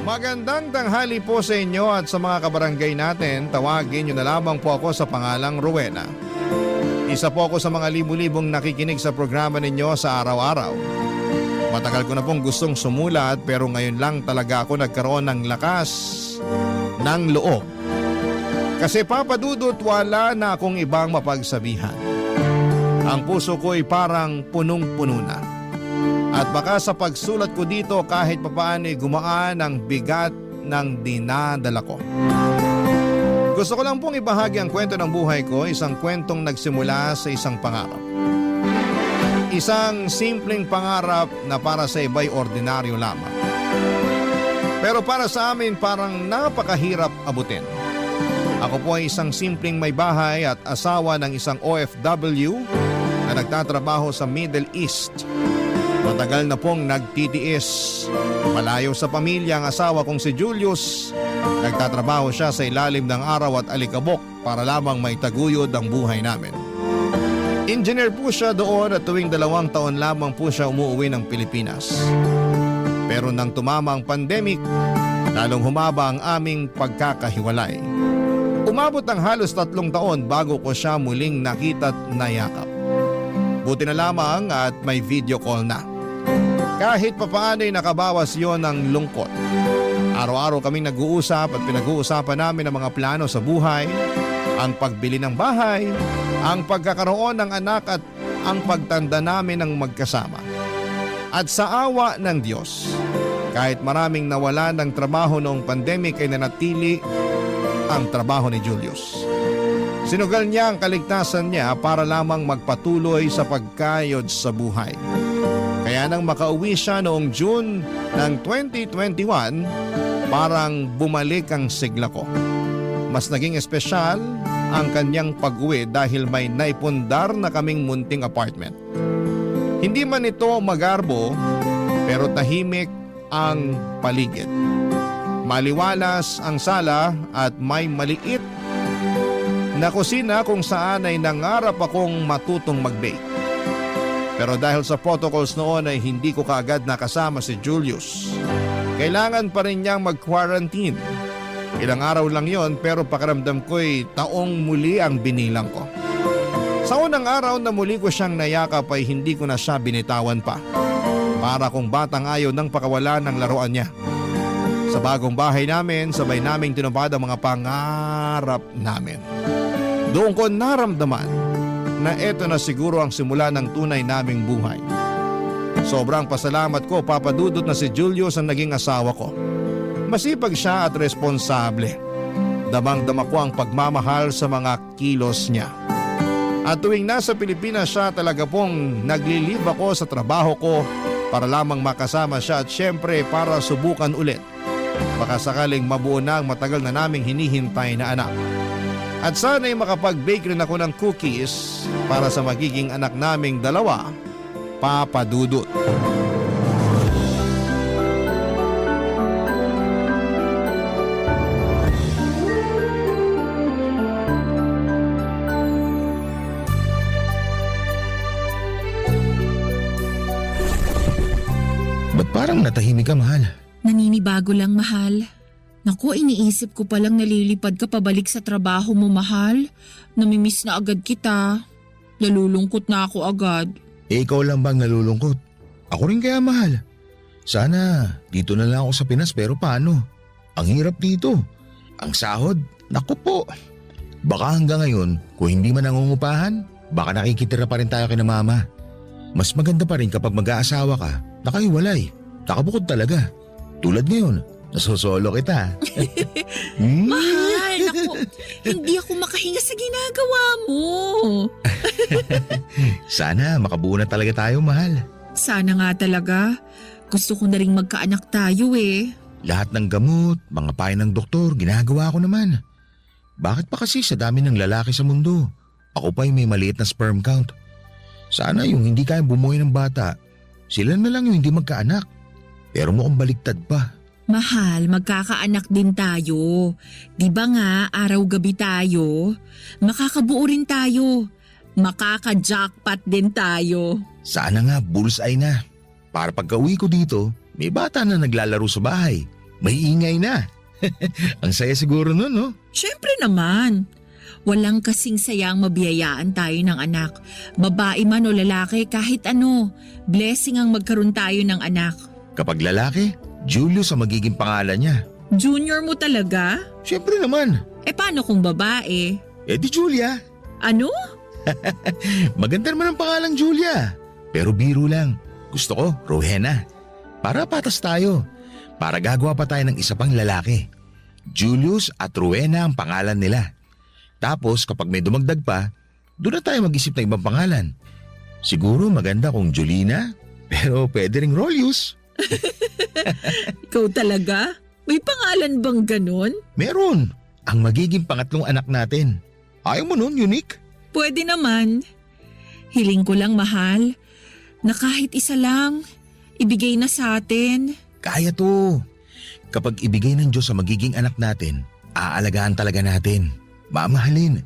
Magandang tanghali po sa inyo at sa mga kabarangay natin. Tawagin nyo na lamang po ako sa pangalang Rowena. Isa po ako sa mga libu-libong nakikinig sa programa ninyo sa araw-araw. Matagal ko na pong gustong sumulat pero ngayon lang talaga ako nagkaroon ng lakas ng loob. Kasi papadudot wala na akong ibang mapagsabihan. Ang puso ko'y parang punong-puno na. At baka sa pagsulat ko dito kahit papaano'y gumaan ang bigat ng dinadala ko. Gusto ko lang pong ibahagi ang kwento ng buhay ko, isang kwentong nagsimula sa isang pangarap. Isang simpleng pangarap na para sa iba'y ordinaryo lamang. Pero para sa amin parang napakahirap abutin. Ako po ay isang simpleng may bahay at asawa ng isang OFW na nagtatrabaho sa Middle East. Matagal na pong nagtitiis. Malayo sa pamilya ang asawa kong si Julius. Nagtatrabaho siya sa ilalim ng araw at alikabok para lamang maitaguyod ang buhay namin. Engineer po siya doon at tuwing 2 taon lamang po siya umuwi ng Pilipinas. Pero nang tumama ang pandemic, lalong humaba ang aming pagkakahiwalay. Umabot ang halos 3 taon bago ko siya muling nakita at nayakap. Buti na lamang at may video call na. Kahit papaano'y nakabawas yon ng lungkot. Araw-araw kaming nag-uusap at pinag-uusapan namin ang mga plano sa buhay, ang pagbili ng bahay, ang pagkakaroon ng anak at ang pagtanda namin ng magkasama. At sa awa ng Diyos, kahit maraming nawala ng trabaho noong pandemic ay nanatili ang trabaho ni Julius. Sinugal niya ang kaligtasan niya para lamang magpatuloy sa pagkayod sa buhay. Kaya nang makauwi siya noong June ng 2021, parang bumalik ang sigla ko. Mas naging espesyal ang kanyang pag-uwi dahil may naipundar na kaming munting apartment. Hindi man ito magarbo pero tahimik ang paligid. Maliwalas ang sala at may maliit na kusina kung saan ay nangarap akong matutong mag-bake. Pero dahil sa protocols noon ay hindi ko kaagad nakasama si Julius. Kailangan pa rin niyang mag-quarantine. Ilang araw lang yon pero pakiramdam ko'y taong muli ang binilang ko. Sa unang araw na muli ko siyang nayakap ay hindi ko na siya binitawan pa. Para kung batang ayaw ng pakawala ng laruan niya. Sa bagong bahay namin, sabay naming tinupad ang mga pangarap namin. Doon ko naramdaman na eto na siguro ang simula ng tunay naming buhay. Sobrang pasalamat ko, papadudot na si Julius ang naging asawa ko. Masipag siya at responsable. Damang-dama ko ang pagmamahal sa mga kilos niya. At tuwing nasa Pilipinas siya talaga pong naglilib ako sa trabaho ko para lamang makasama siya at syempre para subukan ulit. Baka sakaling mabuo na ang matagal na naming hinihintay na anak. At sana'y makapag-bake rin ako ng cookies para sa magiging anak naming dalawa, Papa Dudut. Ba't parang natahimik ka, mahal? Naninibago lang, mahal. Naku, iniisip ko palang nalilipad ka pabalik sa trabaho mo, mahal. Namimiss na agad kita. Nalulungkot na ako agad. Ikaw lang bang nalulungkot? Ako rin kaya, mahal. Sana dito na lang ako sa Pinas pero paano? Ang hirap dito. Ang sahod, naku po. Baka hanggang ngayon, kung hindi man nangungupahan, baka nakikitira pa rin tayo kina mama. Mas maganda pa rin kapag mag-aasawa ka, nakahiwalay, nakabukod talaga. Tulad ngayon, nasosolo kita. Mahal, naku, hindi ako makahinga sa ginagawa mo. Sana makabuo na talaga tayo, mahal. Sana nga talaga. Gusto ko na rin magkaanak tayo eh. Lahat ng gamot, mga payo ng doktor, ginagawa ko naman. Bakit pa kasi sa dami ng lalaki sa mundo? Ako pa yung may maliit na sperm count. Sana yung hindi kayang bumuhay ng bata, sila na lang yung hindi magkaanak. Pero mukhang baliktad pa. Mahal, magkakaanak din tayo. Di ba nga, araw-gabi tayo? Makakabuo rin tayo. Makaka-jackpot din tayo. Sana nga bullseye na. Para pagka-uwi ko dito, may bata na naglalaro sa bahay. May ingay na. Ang saya siguro nun, no? Syempre naman. Walang kasing sayang mabiyayaan tayo ng anak. Babae man o lalaki, kahit ano. Blessing ang magkaroon tayo ng anak. Kapag lalaki, Julius ang magiging pangalan niya. Junior mo talaga? Siyempre naman. Paano kung babae? Di Julia. Ano? Maganda naman ang pangalang Julia. Pero biro lang. Gusto ko, Rowena. Para patas tayo. Para gagawa pa tayo ng isa pang lalaki. Julius at Rowena ang pangalan nila. Tapos kapag may dumagdag pa, doon na tayo mag-isip ng ibang pangalan. Siguro maganda kung Julina, pero pwede ring Rolius. Ikaw talaga? May pangalan bang ganun? Meron. Ang magiging pangatlong anak natin. Ayaw mo nun, Unique? Pwede naman. Hiling ko lang, mahal, na kahit isa lang, ibigay na sa atin. Kaya to. Kapag ibigay ng Diyos sa magiging anak natin, aalagaan talaga natin. Mamahalin.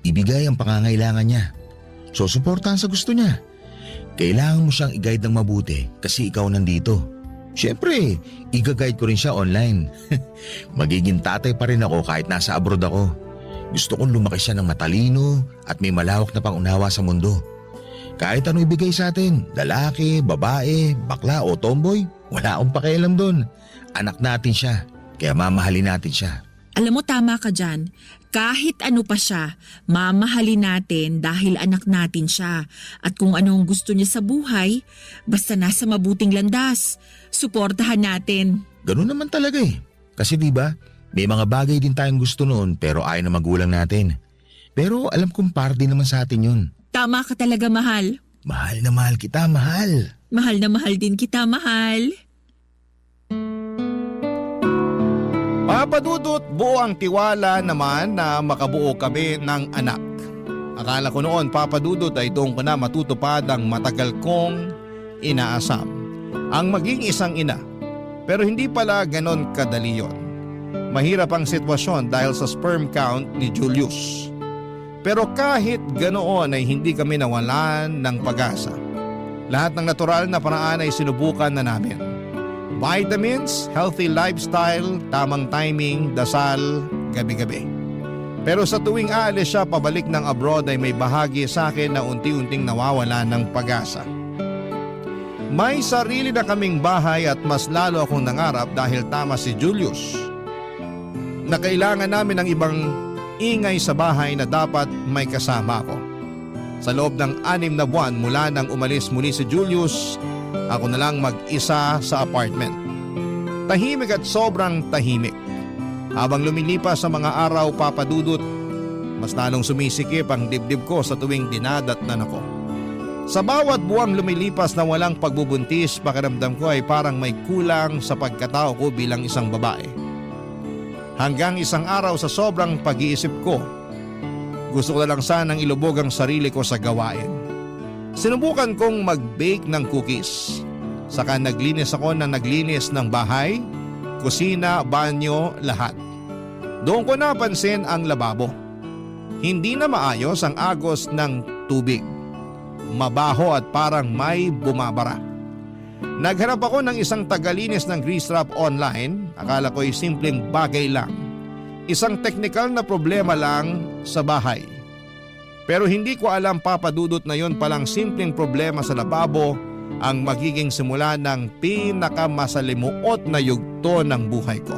Ibigay ang pangangailangan niya. Susuportahan sa gusto niya. Kailangan mo siyang i-guide ng mabuti kasi ikaw nandito. Siyempre, i-guide ko rin siya online. Magiging tatay pa rin ako kahit nasa abroad ako. Gusto kong lumaki siya ng matalino at may malawak na pangunawa sa mundo. Kahit ano ibigay sa atin, lalaki, babae, bakla o tomboy, wala akong pakialam doon. Anak natin siya, kaya mamahalin natin siya. Alam mo, tama ka dyan. Kahit ano pa siya, mamahalin natin dahil anak natin siya. At kung ano ang gusto niya sa buhay, basta nasa mabuting landas, suportahan natin. Ganun naman talaga eh. Kasi diba, may mga bagay din tayong gusto noon pero ayaw na magulang natin. Pero alam kong parte naman sa atin yun. Tama ka talaga, mahal. Mahal na mahal kita, mahal. Mahal na mahal din kita, mahal. Papa Dudut, buo ang tiwala naman na makabuo kami ng anak. Akala ko noon, Papa Dudut, ay doon ko na matutupad ang matagal kong inaasam. Ang maging isang ina. Pero hindi pala ganon kadali yon. Mahirap ang sitwasyon dahil sa sperm count ni Julius. Pero kahit ganoon ay hindi kami nawalan ng pag-asa. Lahat ng natural na paraan ay sinubukan na namin. Vitamins, healthy lifestyle, tamang timing, dasal, gabi-gabi. Pero sa tuwing aalis siya pabalik ng abroad ay may bahagi sa akin na unti-unting nawawala ng pag-asa. May sarili na kaming bahay at mas lalo akong nangarap dahil tama si Julius na kailangan namin ng ibang ingay sa bahay na dapat may kasama ako. Sa loob ng 6 na buwan mula nang umalis muli si Julius, ako na lang mag-isa sa apartment. Tahimik at sobrang tahimik. Habang lumilipas sa mga araw, Papa Dudut, mas lalong sumisikip ang dibdib ko sa tuwing dinadatnan ako. Sa bawat buwang lumilipas na walang pagbubuntis, pakiramdam ko ay parang may kulang sa pagkatao ko bilang isang babae. Hanggang isang araw sa sobrang pag-iisip ko, gusto ko na lang sanang ilubog ang sarili ko sa gawain. Sinubukan kong mag-bake ng cookies. Saka naglinis ako ng bahay, kusina, banyo, lahat. Doon ko napansin ang lababo. Hindi na maayos ang agos ng tubig. Mabaho at parang may bumabara. Naghanap ako ng isang tagalinis ng grease trap online. Akala ko'y simpleng bagay lang. Isang teknikal na problema lang sa bahay. Pero hindi ko alam, Papa Dudut, na yon palang simpleng problema sa lababo ang magiging simula ng pinakamasalimuot na yugto ng buhay ko.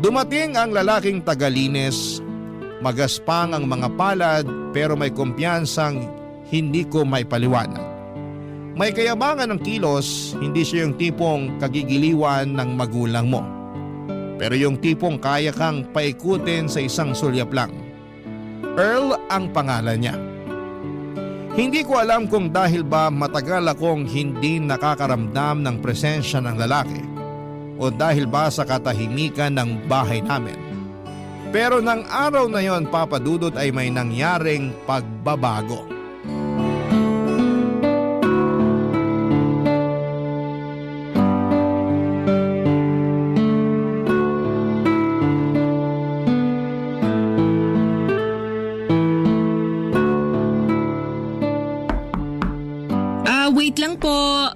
Dumating ang lalaking tagalinis. Magaspang ang mga palad pero may kumpiyansang hindi ko may paliwanag. May kayabangan ng kilos, hindi siya yung tipong kagigiliwan ng magulang mo. Pero yung tipong kaya kang paikutin sa isang sulyap lang. Earl ang pangalan niya. Hindi ko alam kung dahil ba matagal akong hindi nakakaramdam ng presensya ng lalaki o dahil ba sa katahimikan ng bahay namin. Pero nang araw na yon, Papa Dudut, ay may nangyaring pagbabago. Wait lang po.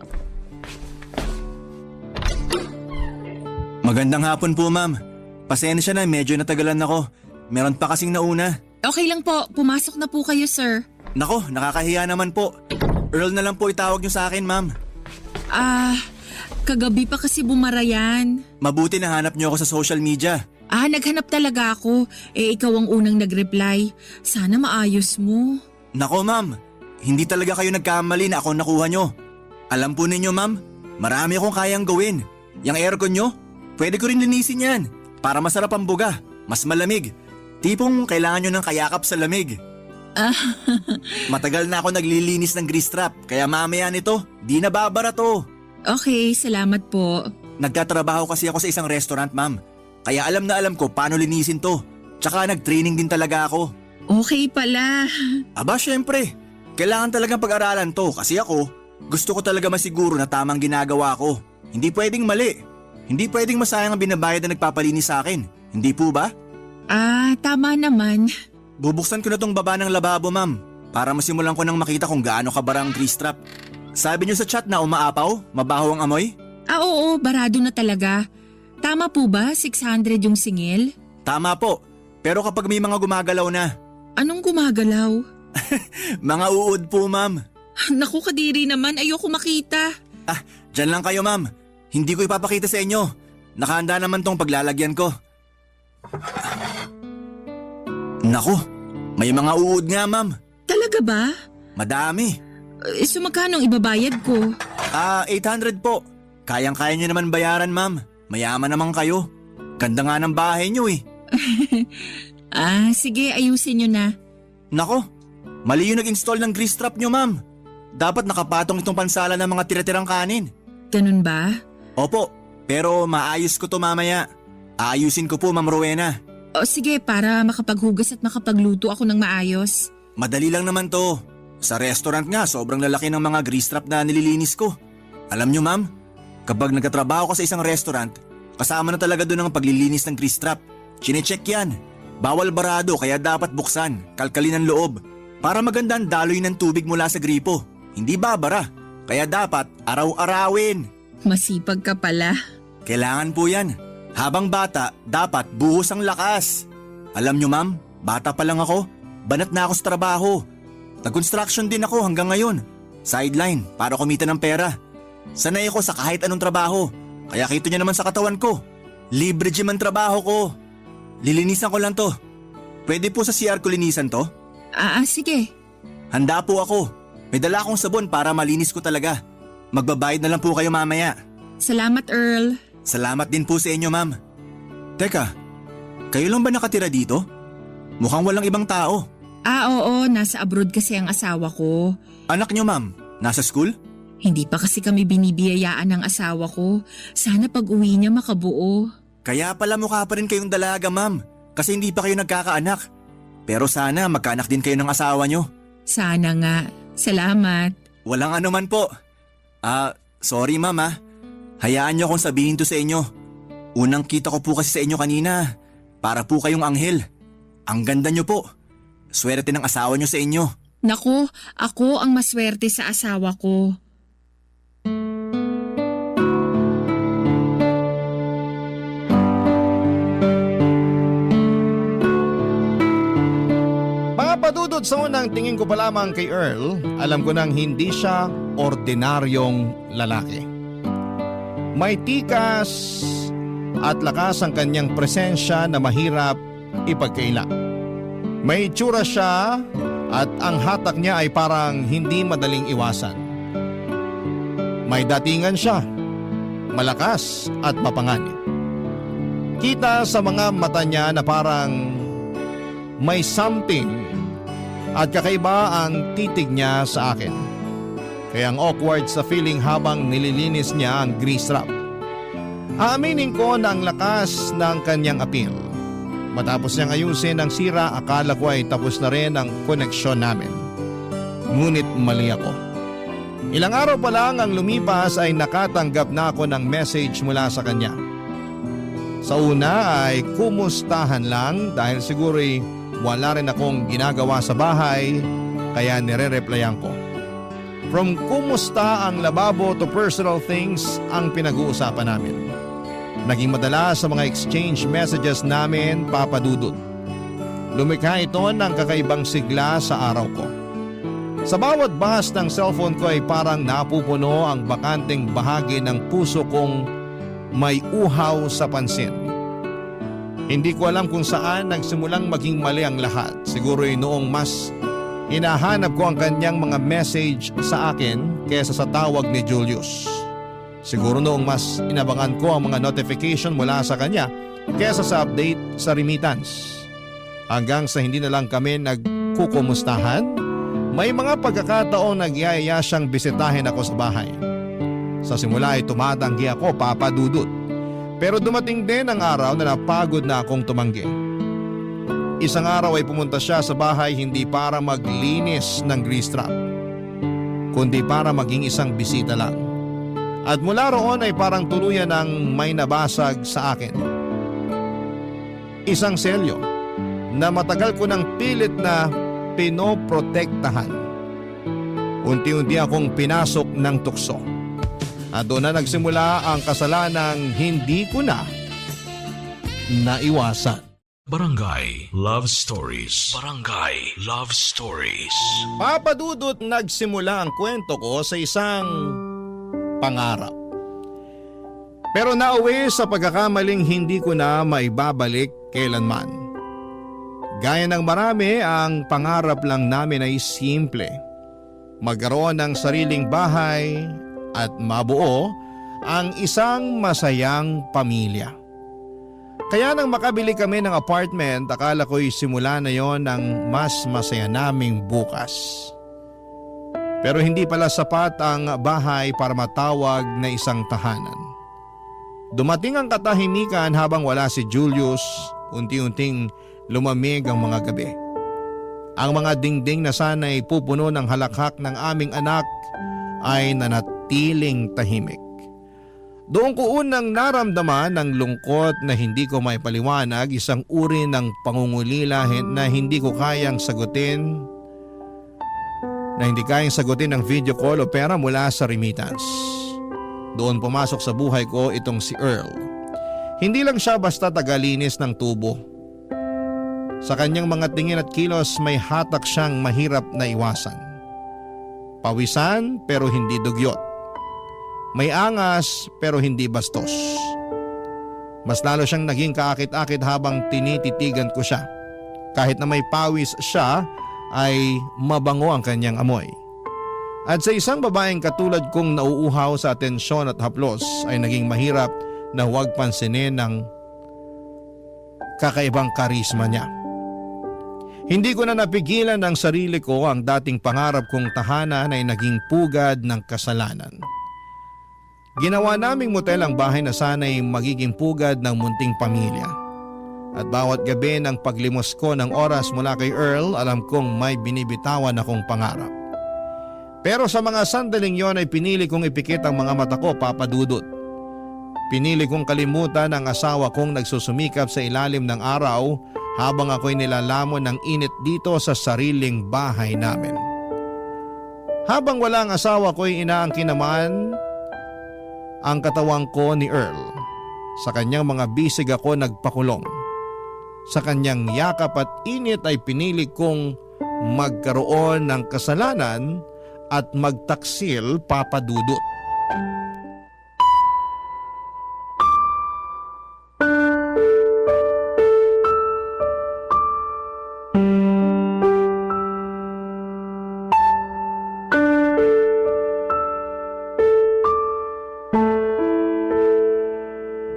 Magandang hapon po, ma'am. Pasensya na, medyo natagalan ako. Meron pa kasing nauna. Okay lang po, pumasok na po kayo sir. Nako, nakakahiya naman po. Earl na lang po itawag niyo sa akin, ma'am. Kagabi pa kasi bumara yan. Mabuti nahanap niyo ako sa social media. Naghanap talaga ako. Ikaw ang unang nag-reply. Sana maayos mo. Nako, ma'am. Hindi talaga kayo nagkamali na ako nakuha niyo. Alam po ninyo, ma'am, marami akong kayang gawin. Yang aircon niyo, pwede ko rin linisin yan. Para masarap ang buga, mas malamig. Tipong kailangan niyo ng kayakap sa lamig. Matagal na ako naglilinis ng grease trap, kaya mamaya nito, di na babara to. Okay, salamat po. Nagtatrabaho kasi ako sa isang restaurant, ma'am. Kaya alam na alam ko paano linisin to. Tsaka nag-training din talaga ako. Okay pala. Aba, syempre. Kailangan talagang pag-aralan to kasi ako, gusto ko talaga masiguro na tamang ginagawa ko. Hindi pwedeng mali. Hindi pwedeng masayang ang binabayad na nagpapalinis sa akin. Hindi po ba? Tama naman. Bubuksan ko na tong baba ng lababo, ma'am. Para masimulan ko nang makita kung gaano kabara ang grease trap. Sabi niyo sa chat na umaapaw? Mabaho ang amoy? Oo, barado na talaga. Tama po ba 600 yung singil? Tama po. Pero kapag may mga gumagalaw na. Anong gumagalaw? Mga uod po, ma'am. Naku kadiri naman, ayoko makita. Dyan lang kayo, ma'am. Hindi ko ipapakita sa inyo. Nakahanda naman tong paglalagyan ko. Naku, may mga uod nga, ma'am. Talaga ba? Madami. So magkano ang ibabayad ko? 800 po. Kayang-kaya nyo naman bayaran, ma'am. Mayaman naman kayo. Ganda nga ng bahay nyo eh. Sige, ayusin nyo na. Nako, mali yung nag-install ng grease trap nyo, ma'am. Dapat nakapatong itong pansala ng mga tira-tirang kanin. Ganun ba? Opo, pero maayos ko to mamaya. Aayusin ko po, Ma'am Rowena. O sige, para makapaghugas at makapagluto ako ng maayos. Madali lang naman to. Sa restaurant nga, sobrang lalaki ng mga grease trap na nililinis ko. Alam nyo, ma'am, kapag nagkatrabaho ka sa isang restaurant, kasama na talaga doon ang paglilinis ng grease trap. Chinecheck yan. Bawal barado kaya dapat buksan, kalkalin ang loob. Para maganda ang daloy ng tubig mula sa gripo. Hindi babara. Kaya dapat araw-arawin. Masipag ka pala. Kailangan po yan. Habang bata, dapat buhos ang lakas. Alam nyo, ma'am, bata pa lang ako, banat na ako sa trabaho. Nag-construction din ako hanggang ngayon. Sideline para kumita ng pera. Sanay ako sa kahit anong trabaho. Kaya kita nyo naman sa katawan ko. Libre gym ang trabaho ko. Lilinisan ko lang to. Pwede po sa CR ko linisan to? Sige. Handa po ako. May dala akong sabon para malinis ko talaga. Magbabayad na lang po kayo mamaya. Salamat, Earl. Salamat din po sa inyo, ma'am. Teka, kayo lang ba nakatira dito? Mukhang walang ibang tao. Oo, nasa abroad kasi ang asawa ko. Anak nyo, ma'am, nasa school? Hindi pa kasi kami binibiyayaan ng asawa ko. Sana pag uwi niya makabuo. Kaya pala mukha pa rin kayong dalaga, ma'am. Kasi hindi pa kayo nagkakaanak. Pero sana magkaanak din kayo ng asawa nyo. Sana nga. Salamat. Walang anuman po. Sorry, ma'am, Hayaan nyo akong sabihin to sa inyo. Unang kita ko po kasi sa inyo kanina. Para po kayong anghel. Ang ganda nyo po. Swerte ng asawa nyo sa inyo. Naku, ako ang maswerte sa asawa ko. Mga padudod, sa unang tingin ko pa lamang kay Earl, alam ko nang hindi siya ordinaryong lalaki. May tikas at lakas ang kanyang presensya na mahirap ipagkaila. May itsura siya at ang hatak niya ay parang hindi madaling iwasan. May datingan siya, malakas at mapanganib. Kita sa mga mata niya na parang may something at kakaiba ang titig niya sa akin. Kaya ang awkward sa feeling habang nililinis niya ang grease trap. Aaminin ko na ang lakas ng kanyang appeal. Matapos niyang ayusin ang sira, akala ko ay tapos na rin ang koneksyon namin. Ngunit mali ako. Ilang araw pa lang ang lumipas ay nakatanggap na ako ng message mula sa kanya. Sa una ay kumustahan lang dahil siguro'y wala rin akong ginagawa sa bahay kaya nire-replyan ko. From kumusta ang lababo to personal things ang pinag-uusapan namin. Naging madalas sa mga exchange messages namin, Papa Dudut. Lumikha ito ng kakaibang sigla sa araw ko. Sa bawat bahas ng cellphone ko ay parang napupuno ang bakanteng bahagi ng puso kong may uhaw sa pansin. Hindi ko alam kung saan nagsimulang maging mali ang lahat. Siguro ay noong mas hinahanap ko ang kanyang mga message sa akin kaysa sa tawag ni Julius. Siguro noong mas inabangan ko ang mga notification mula sa kanya kaysa sa update sa remittance. Hanggang sa hindi na lang kami nagkukumustahan, may mga pagkakataong nagyayaya siyang bisitahin ako sa bahay. Sa simula ay tumatanggi ako, Papa Dudut. Pero dumating din ang araw na napagod na akong tumanggi. Isang araw ay pumunta siya sa bahay hindi para maglinis ng grease trap, kundi para maging isang bisita lang. At mula roon ay parang tuluyan ng may nabasag sa akin. Isang selyo na matagal ko ng pilit na pinoprotektahan. Unti-unti akong pinasok ng tukso. At doon na nagsimula ang kasalanang hindi ko na naiwasan. Barangay Love Stories. Barangay Love Stories. Papa Dudut, nagsimula ang kwento ko sa isang pangarap. Pero nauwi sa pagkakamaling hindi ko na maibabalik kailanman. Gaya ng marami, ang pangarap lang namin ay simple. Magkaroon ng sariling bahay at mabuo ang isang masayang pamilya. Kaya nang makabili kami ng apartment, akala ko'y simula na yon ng mas masaya naming bukas. Pero hindi pala sapat ang bahay para matawag na isang tahanan. Dumating ang katahimikan habang wala si Julius, unti-unting lumamig ang mga gabi. Ang mga dingding na sana'y pupuno ng halakhak ng aming anak ay nanatiling tahimik. Doon ko unang naramdaman ng lungkot na hindi ko maipaliwanag, isang uri ng pangungulila na hindi kayang sagutin ng video call o pera mula sa remittance. Doon pumasok sa buhay ko itong si Earl. Hindi lang siya basta tagalinis ng tubo. Sa kanyang mga tingin at kilos may hatak siyang mahirap na iwasan. Pawisan pero hindi dugyot. May angas pero hindi bastos. Mas lalo siyang naging kaakit-akit habang tinititigan ko siya. Kahit na may pawis siya ay mabango ang kanyang amoy. At sa isang babaeng katulad kong nauuhaw sa atensyon at haplos ay naging mahirap na huwag pansinin ng kakaibang karisma niya. Hindi ko na napigilan ang sarili ko, ang dating pangarap kong tahanan ay naging pugad ng kasalanan. Ginawa naming motel ang bahay na sana'y magiging pugad ng munting pamilya. At bawat gabi ng paglimos ko ng oras mula kay Earl, alam kong may binibitawan akong pangarap. Pero sa mga sandaling yon ay pinili kong ipikit ang mga mata ko, Papa Dudut. Pinili kong kalimutan ang asawa kong nagsusumikap sa ilalim ng araw habang ako'y nilalamon ng init dito sa sariling bahay namin. Habang wala ang asawa ko'y inaangkin naman ang katawang ko ni Earl. Sa kanyang mga bisig ako nagpakulong. Sa kanyang yakap at init ay pinili kong magkaroon ng kasalanan at magtaksil, Papa Dudut.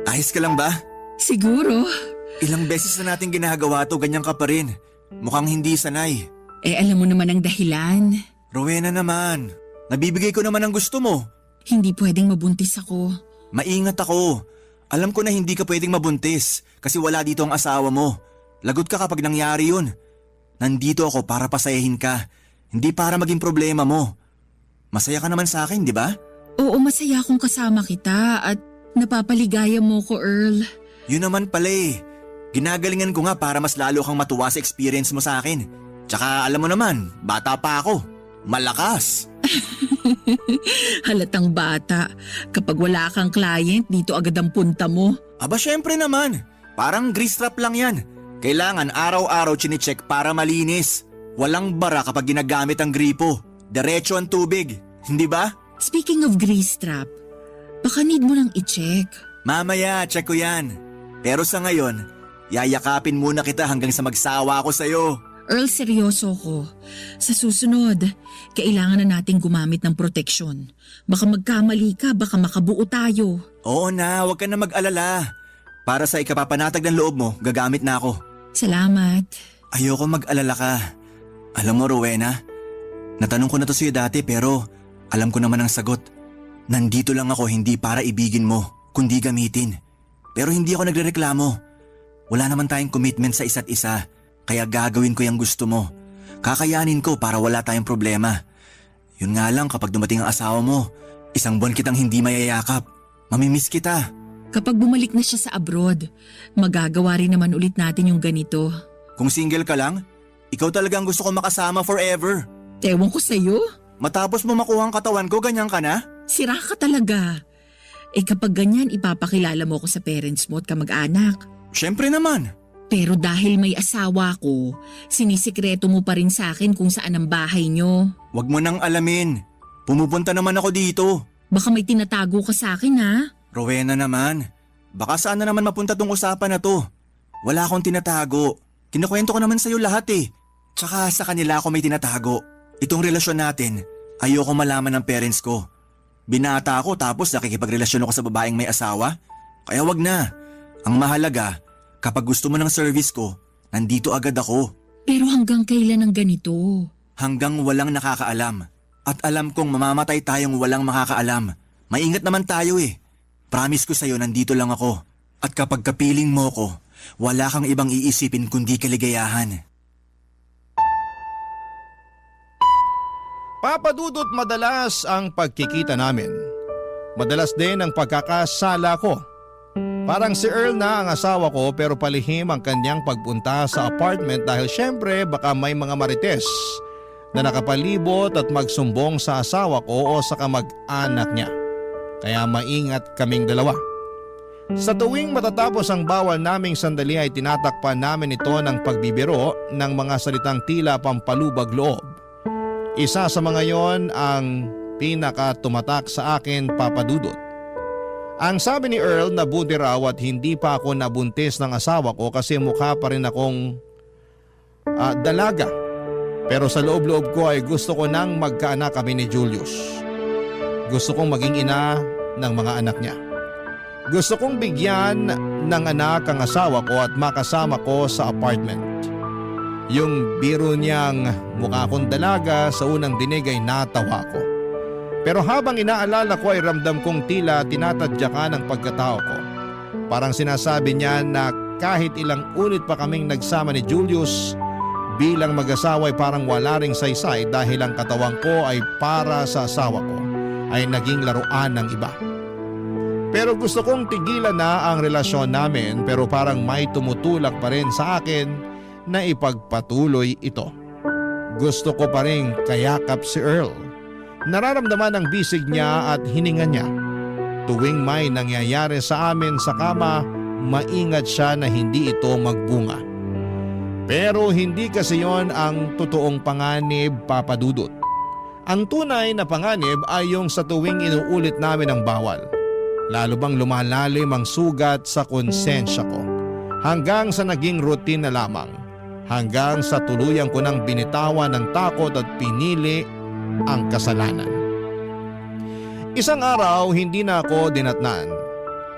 Ayos ka lang ba? Siguro. Ilang beses na natin ginagawa to, ganyan ka pa rin. Mukhang hindi sanay. Alam mo naman ang dahilan. Rowena naman, nabibigay ko naman ang gusto mo. Hindi pwedeng mabuntis ako. Maingat ako. Alam ko na hindi ka pwedeng mabuntis kasi wala dito ang asawa mo. Lagot ka kapag nangyari yun. Nandito ako para pasayahin ka, hindi para maging problema mo. Masaya ka naman sa akin, di ba? Oo, masaya akong kasama kita at napapaligaya mo ko, Earl. Yun naman pala eh. Ginagalingan ko nga para mas lalo kang matuwa sa experience mo sa akin. Tsaka alam mo naman, bata pa ako. Malakas. Halatang bata. Kapag wala kang client, dito agad ang punta mo. Aba syempre naman, parang grease trap lang yan. Kailangan araw-araw chinecheck para malinis. Walang bara kapag ginagamit ang gripo. Diretso ang tubig, hindi ba? Speaking of grease trap, baka need mo nang i-check. Mamaya, check ko yan. Pero sa ngayon, yayakapin muna kita hanggang sa magsawa ako sa'yo. Earl, seryoso ko. Sa susunod, kailangan na nating gumamit ng proteksyon. Baka magkamali ka, baka makabuo tayo. Oo na, huwag ka na mag-alala. Para sa ikapapanatag ng loob mo, gagamit na ako. Salamat. Ayoko mag-alala ka. Alam mo, Rowena, natanong ko na to sa'yo dati pero alam ko naman ang sagot. Nandito lang ako hindi para ibigin mo, kundi gamitin. Pero hindi ako nagrereklamo. Wala naman tayong commitment sa isa't isa, kaya gagawin ko yung gusto mo. Kakayanin ko para wala tayong problema. Yun nga lang kapag dumating ang asawa mo, 1 buwan kitang hindi mayayakap. Mamimiss kita. Kapag bumalik na siya sa abroad, magagawa rin naman ulit natin yung ganito. Kung single ka lang, ikaw talagang gusto ko makasama forever. Ewan ko sa'yo, Matapos mo makuha ang katawan ko, ganyan ka na? sira ka talaga. Kapag ganyan, ipapakilala mo ko sa parents mo at kamag-anak. Siyempre naman. Pero dahil may asawa ko, sinisikreto mo pa rin sa akin kung saan ang bahay nyo. Huwag mo nang alamin. Pumupunta naman ako dito. Baka may tinatago ka sa akin ha? Rowena naman, baka saan na naman mapunta tong usapan na to. Wala akong tinatago. Kinukwento ko naman sa'yo lahat eh. Tsaka sa kanila ako may tinatago. Itong relasyon natin, ayoko malaman ng parents ko. Binata ako tapos nakikipagrelasyon ako sa babaeng may asawa. Kaya wag na. Ang mahalaga, kapag gusto mo ng service ko, nandito agad ako. Pero hanggang kailan ang ganito? Hanggang walang nakakaalam. At alam kong mamamatay tayong walang makakaalam. Maingat naman tayo eh. Promise ko sa'yo nandito lang ako. At kapag kapiling mo ko, wala kang ibang iisipin kundi kaligayahan. Papadudot madalas ang pagkikita namin. Madalas din ang pagkakasala ko. Parang si Earl na ang asawa ko pero palihim ang kanyang pagpunta sa apartment dahil syempre baka may mga marites na nakapalibot at magsumbong sa asawa ko o sa kamag-anak niya. Kaya maingat kaming dalawa. Sa tuwing matatapos ang bawal naming sandali ay tinatakpan namin ito ng pagbibiro ng mga salitang tila pampalubag loob. Isa sa mga yon ang pinaka-tumatak sa akin, Papadudot. Ang sabi ni Earl na buti raw at hindi pa ako nabuntis ng asawa ko kasi mukha pa rin akong dalaga. Pero sa loob-loob ko ay gusto ko nang magkaanak kami ni Julius. Gusto kong maging ina ng mga anak niya. Gusto kong bigyan ng anak ang asawa ko at makasama ko sa apartment. Yung biro niyang mukha akong dalaga sa unang dinig ay natawa ko. Pero habang inaalala ko ay ramdam kong tila tinatadyakan ang pagkatao ko. Parang sinasabi niya na kahit ilang ulit pa kaming nagsama ni Julius, bilang mag-asawa ay parang wala ring saysay dahil ang katawan ko ay para sa asawa ko ay naging laruan ng iba. Pero gusto kong tigilan na ang relasyon namin pero parang may tumutulak pa rin sa akin na ipagpatuloy ito. Gusto ko pa rin kayakap si Earl. Nararamdaman ang bisig niya at hininga niya. Tuwing may nangyayari sa amin sa kama, maingat siya na hindi ito magbunga. Pero hindi kasi yon ang totoong panganib, Papadudot. Ang tunay na panganib ay yung sa tuwing inuulit namin ang bawal. Lalo bang lumalalim ang sugat sa konsensya ko. Hanggang sa naging routine na lamang. Hanggang sa tuluyan ko nang binitawan ng takot at pinili ang kasalanan. Isang araw hindi na ako dinatnan.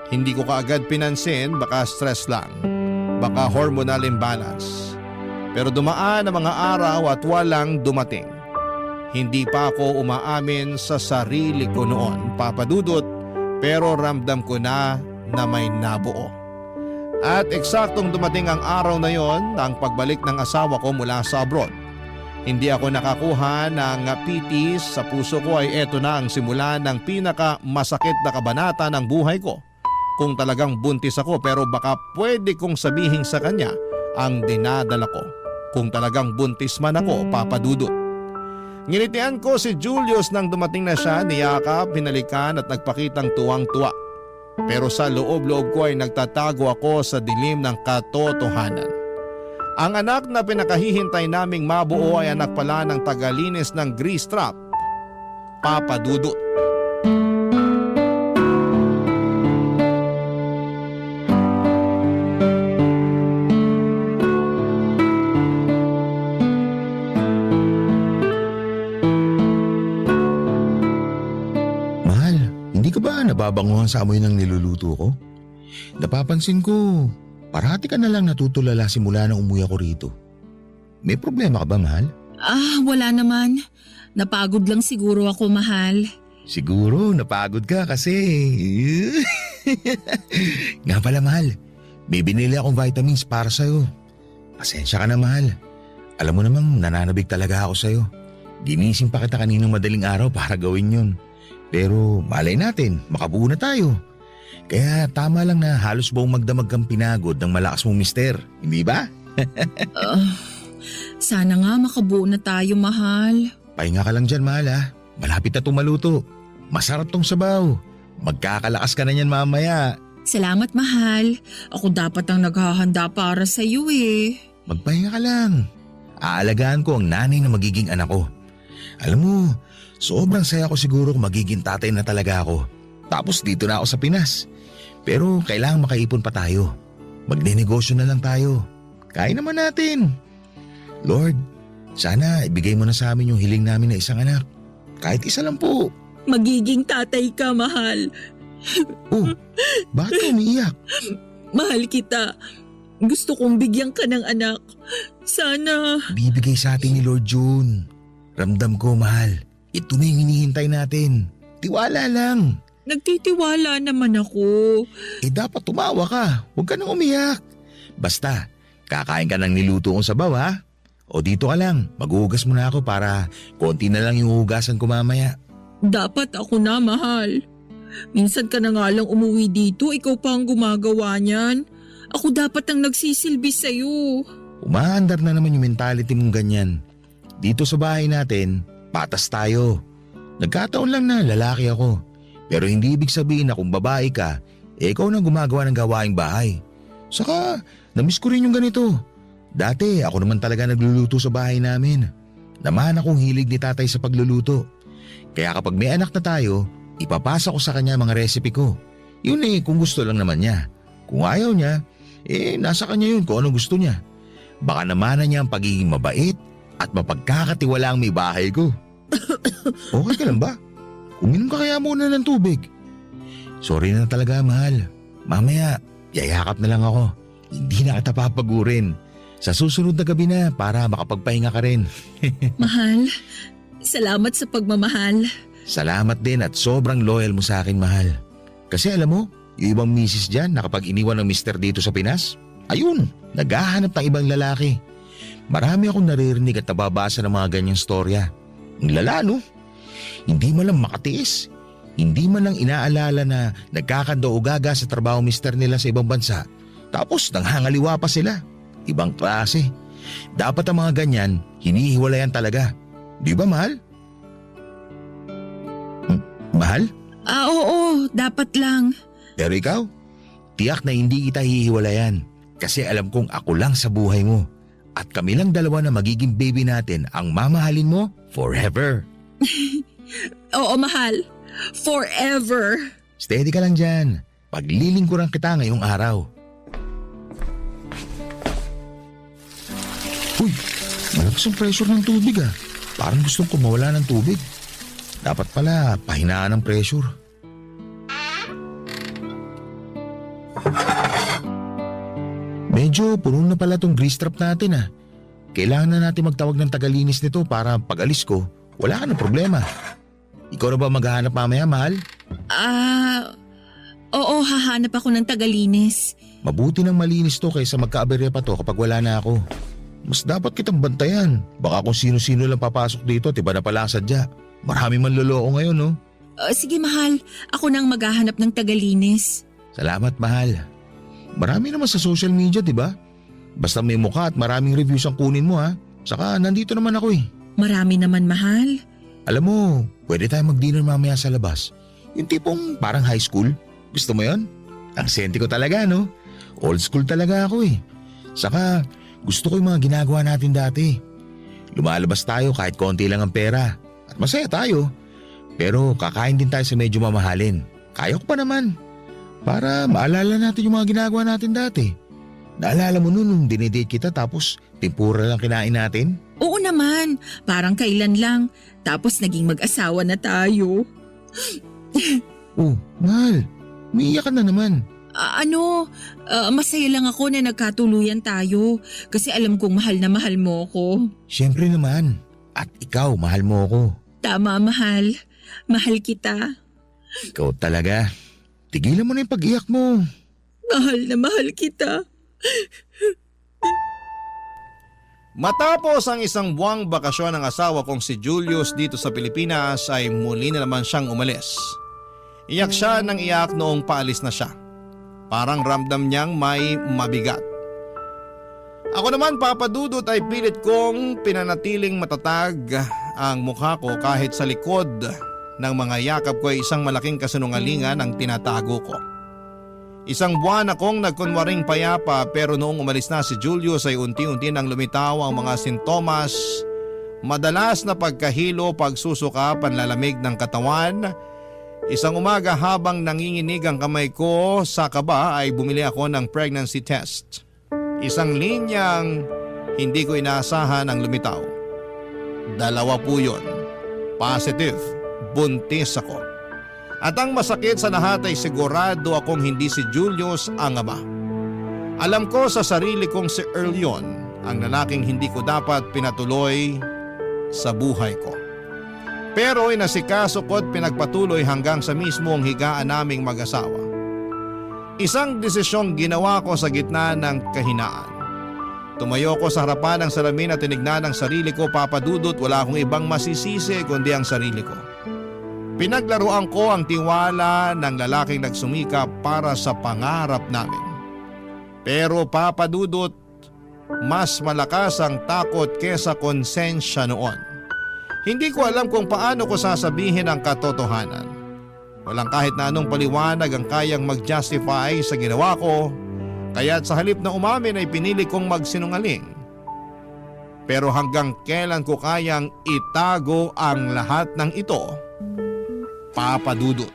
Hindi ko kaagad pinansin, baka stress lang. Baka hormonal imbalance. Pero dumaan ang mga araw at walang dumating. Hindi pa ako umaamin sa sarili ko noon, Papadudot, pero ramdam ko na may nabuo. At eksaktong dumating ang araw na yon, ang pagbalik ng asawa ko mula sa abroad. Hindi ako nakakuha ng pitis, sa puso ko ay eto na ang simula ng pinakamasakit na kabanata ng buhay ko. Kung talagang buntis ako pero baka pwede kong sabihin sa kanya ang dinadala ko. Kung talagang buntis man ako, Papadudot. Nginitian ko si Julius nang dumating na siya, niyakap, hinalikan at nagpakitang tuwang-tuwa. Pero sa loob-loob ko ay nagtatago ako sa dilim ng katotohanan. Ang anak na pinakahihintay naming mabuo ay anak pala ng tagalinis ng grease trap, Papa Dudut. Mahal, hindi ka ba nababanguhan sa amoy ng niluluto ko? Napapansin ko, parati ka na lang natutulala simula nang umuwi ako rito. May problema ka ba, mahal? Wala naman. Napagod lang siguro ako, mahal. Siguro napagod ka kasi. Nga pala, mahal, may binili akong vitamins para sa'yo. Pasensya ka na, mahal. Alam mo namang nananabig talaga ako sa'yo. Ginising pa kita kaninang madaling araw para gawin yun. Pero malay natin, makabuo na tayo. Kaya tama lang na halos buong magdamag kang pinagod ng malakas mong mister, hindi ba? Sana nga makabuo na tayo, mahal. Pahinga ka lang dyan, mahal ha. Malapit na tumaluto. Masarap tong sabaw. Magkakalakas ka na yan mamaya. Salamat, mahal. Ako dapat ang naghahanda para sa iyo eh. Magpahinga ka lang. Aalagaan ko ang nanay na magiging anak ko. Alam mo, sobrang saya ko siguro kung magiging tatay na talaga ako. Tapos dito na ako sa Pinas. Pero kailangan makaipon pa tayo. Magnenegosyo na lang tayo. Kaya naman natin. Lord, sana ibigay mo na sa amin yung hiling namin na isang anak. Kahit isa lang po. Magiging tatay ka, mahal. Oh, bakit ka umiiyak? Mahal kita. Gusto kong bigyan ka ng anak. Sana. Bibigay sa atin ni Lord June. Ramdam ko, mahal. Ito na yung hinihintay natin. Tiwala lang. Nagtitiwala naman ako. Dapat tumawa ka. Huwag ka nang umiyak. Basta, kakain ka ng niluto kong sabaw ha. O dito ka lang, maghuhugas muna ako para konti na lang yung hugasan ko mamaya. Dapat ako na, mahal. Minsan ka na nga lang umuwi dito, ikaw pa ang gumagawa niyan. Ako dapat ang nagsisilbi sa'yo. Umaandar na naman yung mentality mong ganyan. Dito sa bahay natin, patas tayo. Nagkataon lang na lalaki ako. Pero hindi ibig sabihin na kung babae ka, ikaw na gumagawa ng gawaing bahay. Saka, namiss ko rin yung ganito. Dati ako naman talaga nagluluto sa bahay namin. Namahan akong hilig ni tatay sa pagluluto. Kaya kapag may anak na tayo, ipapasa ko sa kanya mga recipe ko. Yun kung gusto lang naman niya. Kung ayaw niya, nasa kanya yun kung anong gusto niya. Baka naman niya ang pagiging mabait at mapagkakatiwala ang may bahay ko. Okay ka lang ba? Uminom ka kaya muna ng tubig. Sorry na talaga, mahal. Mamaya, yayakap na lang ako. Hindi na kita papagurin. Sa susunod na gabi na para makapagpahinga ka rin. Mahal, salamat sa pagmamahal. Salamat din at sobrang loyal mo sa akin, mahal. Kasi alam mo, yung ibang misis dyan na kapag iniwan ng mister dito sa Pinas, ayun, naghahanap ng ibang lalaki. Marami akong naririnig at nababasa ng mga ganyang storya. Ang lala, no? Hindi man lang makatiis. Hindi man lang inaalala na nagkakanda-ugaga sa trabaho mister nila sa ibang bansa. Tapos nanghangaliwa pa sila. Ibang klase. Dapat ang mga ganyan, hinihiwalayan talaga. Di ba, mahal? Mahal? Oo, dapat lang. Pero ikaw, tiyak na hindi kita hihiwalayan. Kasi alam kong ako lang sa buhay mo. At kami lang dalawa na magiging baby natin ang mamahalin mo forever. Oo, mahal. Forever. Steady ka lang dyan. Paglilingkuran kita ngayong araw. Uy, malakas ang pressure ng tubig ah. Parang gustong kumawala ng tubig. Dapat pala pahinaan ng pressure. Medyo puno na pala tong grease trap natin ah. Kailangan na natin magtawag ng tagalinis nito para pag alis ko, wala ka ng problema. Ikaw na ba maghahanap mamaya, mahal? Oo, hahanap ako ng tagalinis. Mabuti nang malinis to kaysa magkaaberya pa to kapag wala na ako. Mas dapat kitang bantayan. Baka kung sino-sino lang papasok dito at iba na pala sadya. Marami man loloko ngayon, no? Sige, mahal. Ako nang maghahanap ng tagalinis. Salamat, mahal. Marami naman sa social media, di ba? Basta may mukha at maraming reviews ang kunin mo, ha? Saka nandito naman ako eh. Marami naman, mahal. Alam mo, pwede tayo mag-dinner mamaya sa labas. Yung tipong parang high school. Gusto mo yon? Ang senti ko talaga, no? Old school talaga ako eh. Saka gusto ko yung mga ginagawa natin dati. Lumalabas tayo kahit konti lang ang pera. At masaya tayo. Pero kakain din tayo sa medyo mamahalin. Kaya ko pa naman. Para maalala natin yung mga ginagawa natin dati. Naalala mo nun nung dinidate kita tapos tempura lang kinain natin? Oo naman, parang kailan lang. Tapos naging mag-asawa na tayo. Oh, mahal. Umiiyak ka na naman. Masaya lang ako na nagkatuluyan tayo. Kasi alam kong mahal na mahal mo ko. Siyempre naman. At ikaw, mahal mo ako. Tama, mahal. Mahal kita. Ikaw talaga. Tigilan mo na yung pag-iyak mo. Mahal na mahal kita. Matapos ang isang buwang bakasyon ng asawa kong si Julius dito sa Pilipinas ay muli na naman siyang umalis. Iyak siya ng iyak noong paalis na siya. Parang ramdam niyang may mabigat. Ako naman, Papa Dudut, ay pilit kong pinanatiling matatag ang mukha ko kahit sa likod ng mga yakap ko ay isang malaking kasinungalingan ang tinatago ko. Isang buwan akong nagkunwaring payapa pero noong umalis na si Julius ay unti-unti nang lumitaw ang mga sintomas. Madalas na pagkahilo, pagsusuka, panlalamig ng katawan. Isang umaga habang nanginginig ang kamay ko sa kaba ay bumili ako ng pregnancy test. Isang linyang hindi ko inaasahan ang lumitaw. 2 po yun. Positive, buntis ako. At ang masakit sa lahat ay sigurado akong hindi si Julius ang ama. Alam ko sa sarili kong si Earl yon, ang lalaking hindi ko dapat pinatuloy sa buhay ko. Pero inasikaso ko at pinagpatuloy hanggang sa mismong higaan naming mag-asawa. Isang desisyong ginawa ko sa gitna ng kahinaan. Tumayo ko sa harapan ng salamin at tinignan ang sarili ko, Papa Dudut, wala akong ibang masisisi kundi ang sarili ko. Pinaglaruan ko ang tiwala ng lalaking nagsumikap para sa pangarap namin. Pero Papa Dudut, mas malakas ang takot kesa konsensya noon. Hindi ko alam kung paano ko sasabihin ang katotohanan. Walang kahit na anong paliwanag ang kayang mag-justify sa ginawa ko, kaya't sa halip na umamin ay pinili kong magsinungaling. Pero hanggang kailan ko kayang itago ang lahat ng ito? Papa Dudut.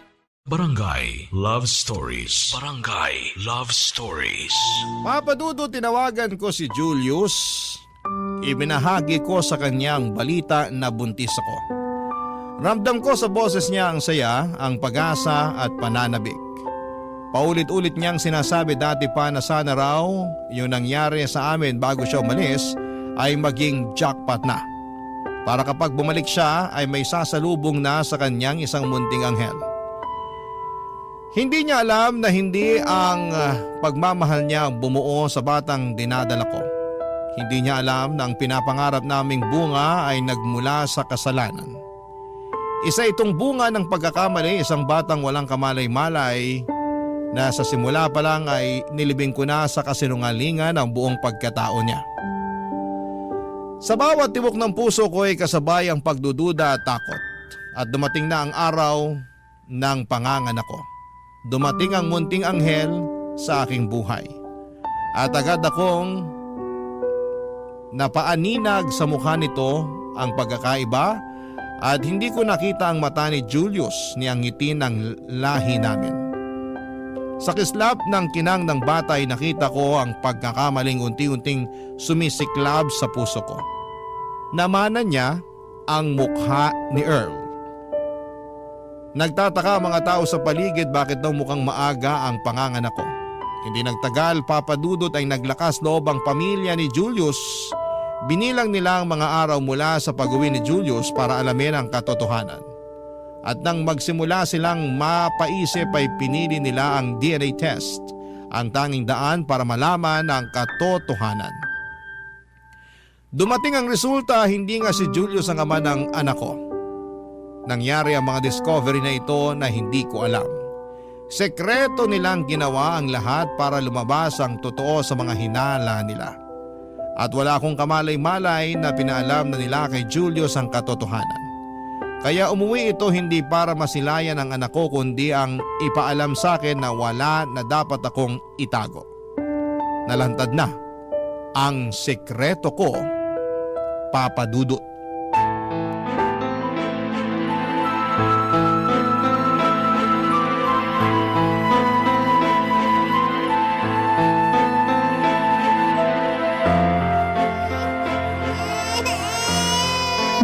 Barangay Love Stories. Barangay Love Stories. Papa Dudut, tinawagan ko si Julius. Ibinahagi ko sa kanyang balita na buntis ako. Ramdam ko sa boses niya ang saya, ang pag-asa at pananabik. Paulit-ulit niyang sinasabi dati pa na sana raw yung nangyari sa amin bago siya umalis ay maging jackpot na. Para kapag bumalik siya ay may sasalubong na sa kanyang isang munting anghel. Hindi niya alam na hindi ang pagmamahal niya bumuo sa batang dinadala ko. Hindi niya alam na ang pinapangarap naming bunga ay nagmula sa kasalanan. Isa itong bunga ng pagkakamali, isang batang walang kamalay-malay na sa simula pa lang ay nilibing ko na sa kasinungalingan ang buong pagkatao niya. Sa bawat tibok ng puso ko ay kasabay ang pagdududa at takot. At dumating na ang araw ng panganganak ko. Dumating ang munting anghel sa aking buhay. At agad akong napaaninag sa mukha nito ang pagkakaiba at hindi ko nakita ang mata ni Julius ni ang ngiti ng lahi namin. Sa kislap ng kinang ng bata ay nakita ko ang pagkakamaling unti-unting sumisiklab sa puso ko. Namanan niya ang mukha ni Earl. Nagtataka ang mga tao sa paligid bakit daw mukhang maaga ang panganganak ko. Hindi nagtagal, Papa Dudut, ay naglakas loob ang pamilya ni Julius. Binilang nila ang mga araw mula sa pag-uwi ni Julius para alamin ang katotohanan. At nang magsimula silang mapaisip ay pinili nila ang DNA test, ang tanging daan para malaman ang katotohanan. Dumating ang resulta, hindi nga si Julius ang ama ng anak ko. Nangyari ang mga discovery na ito na hindi ko alam. Sekreto nilang ginawa ang lahat para lumabas ang totoo sa mga hinala nila. At wala akong kamalay-malay na pinaalam na nila kay Julius ang katotohanan. Kaya umuwi ito hindi para masilayan ang anak ko kundi ang ipaalam sa akin na wala na dapat akong itago. Nalantad na ang sekreto ko, Papa Dudut.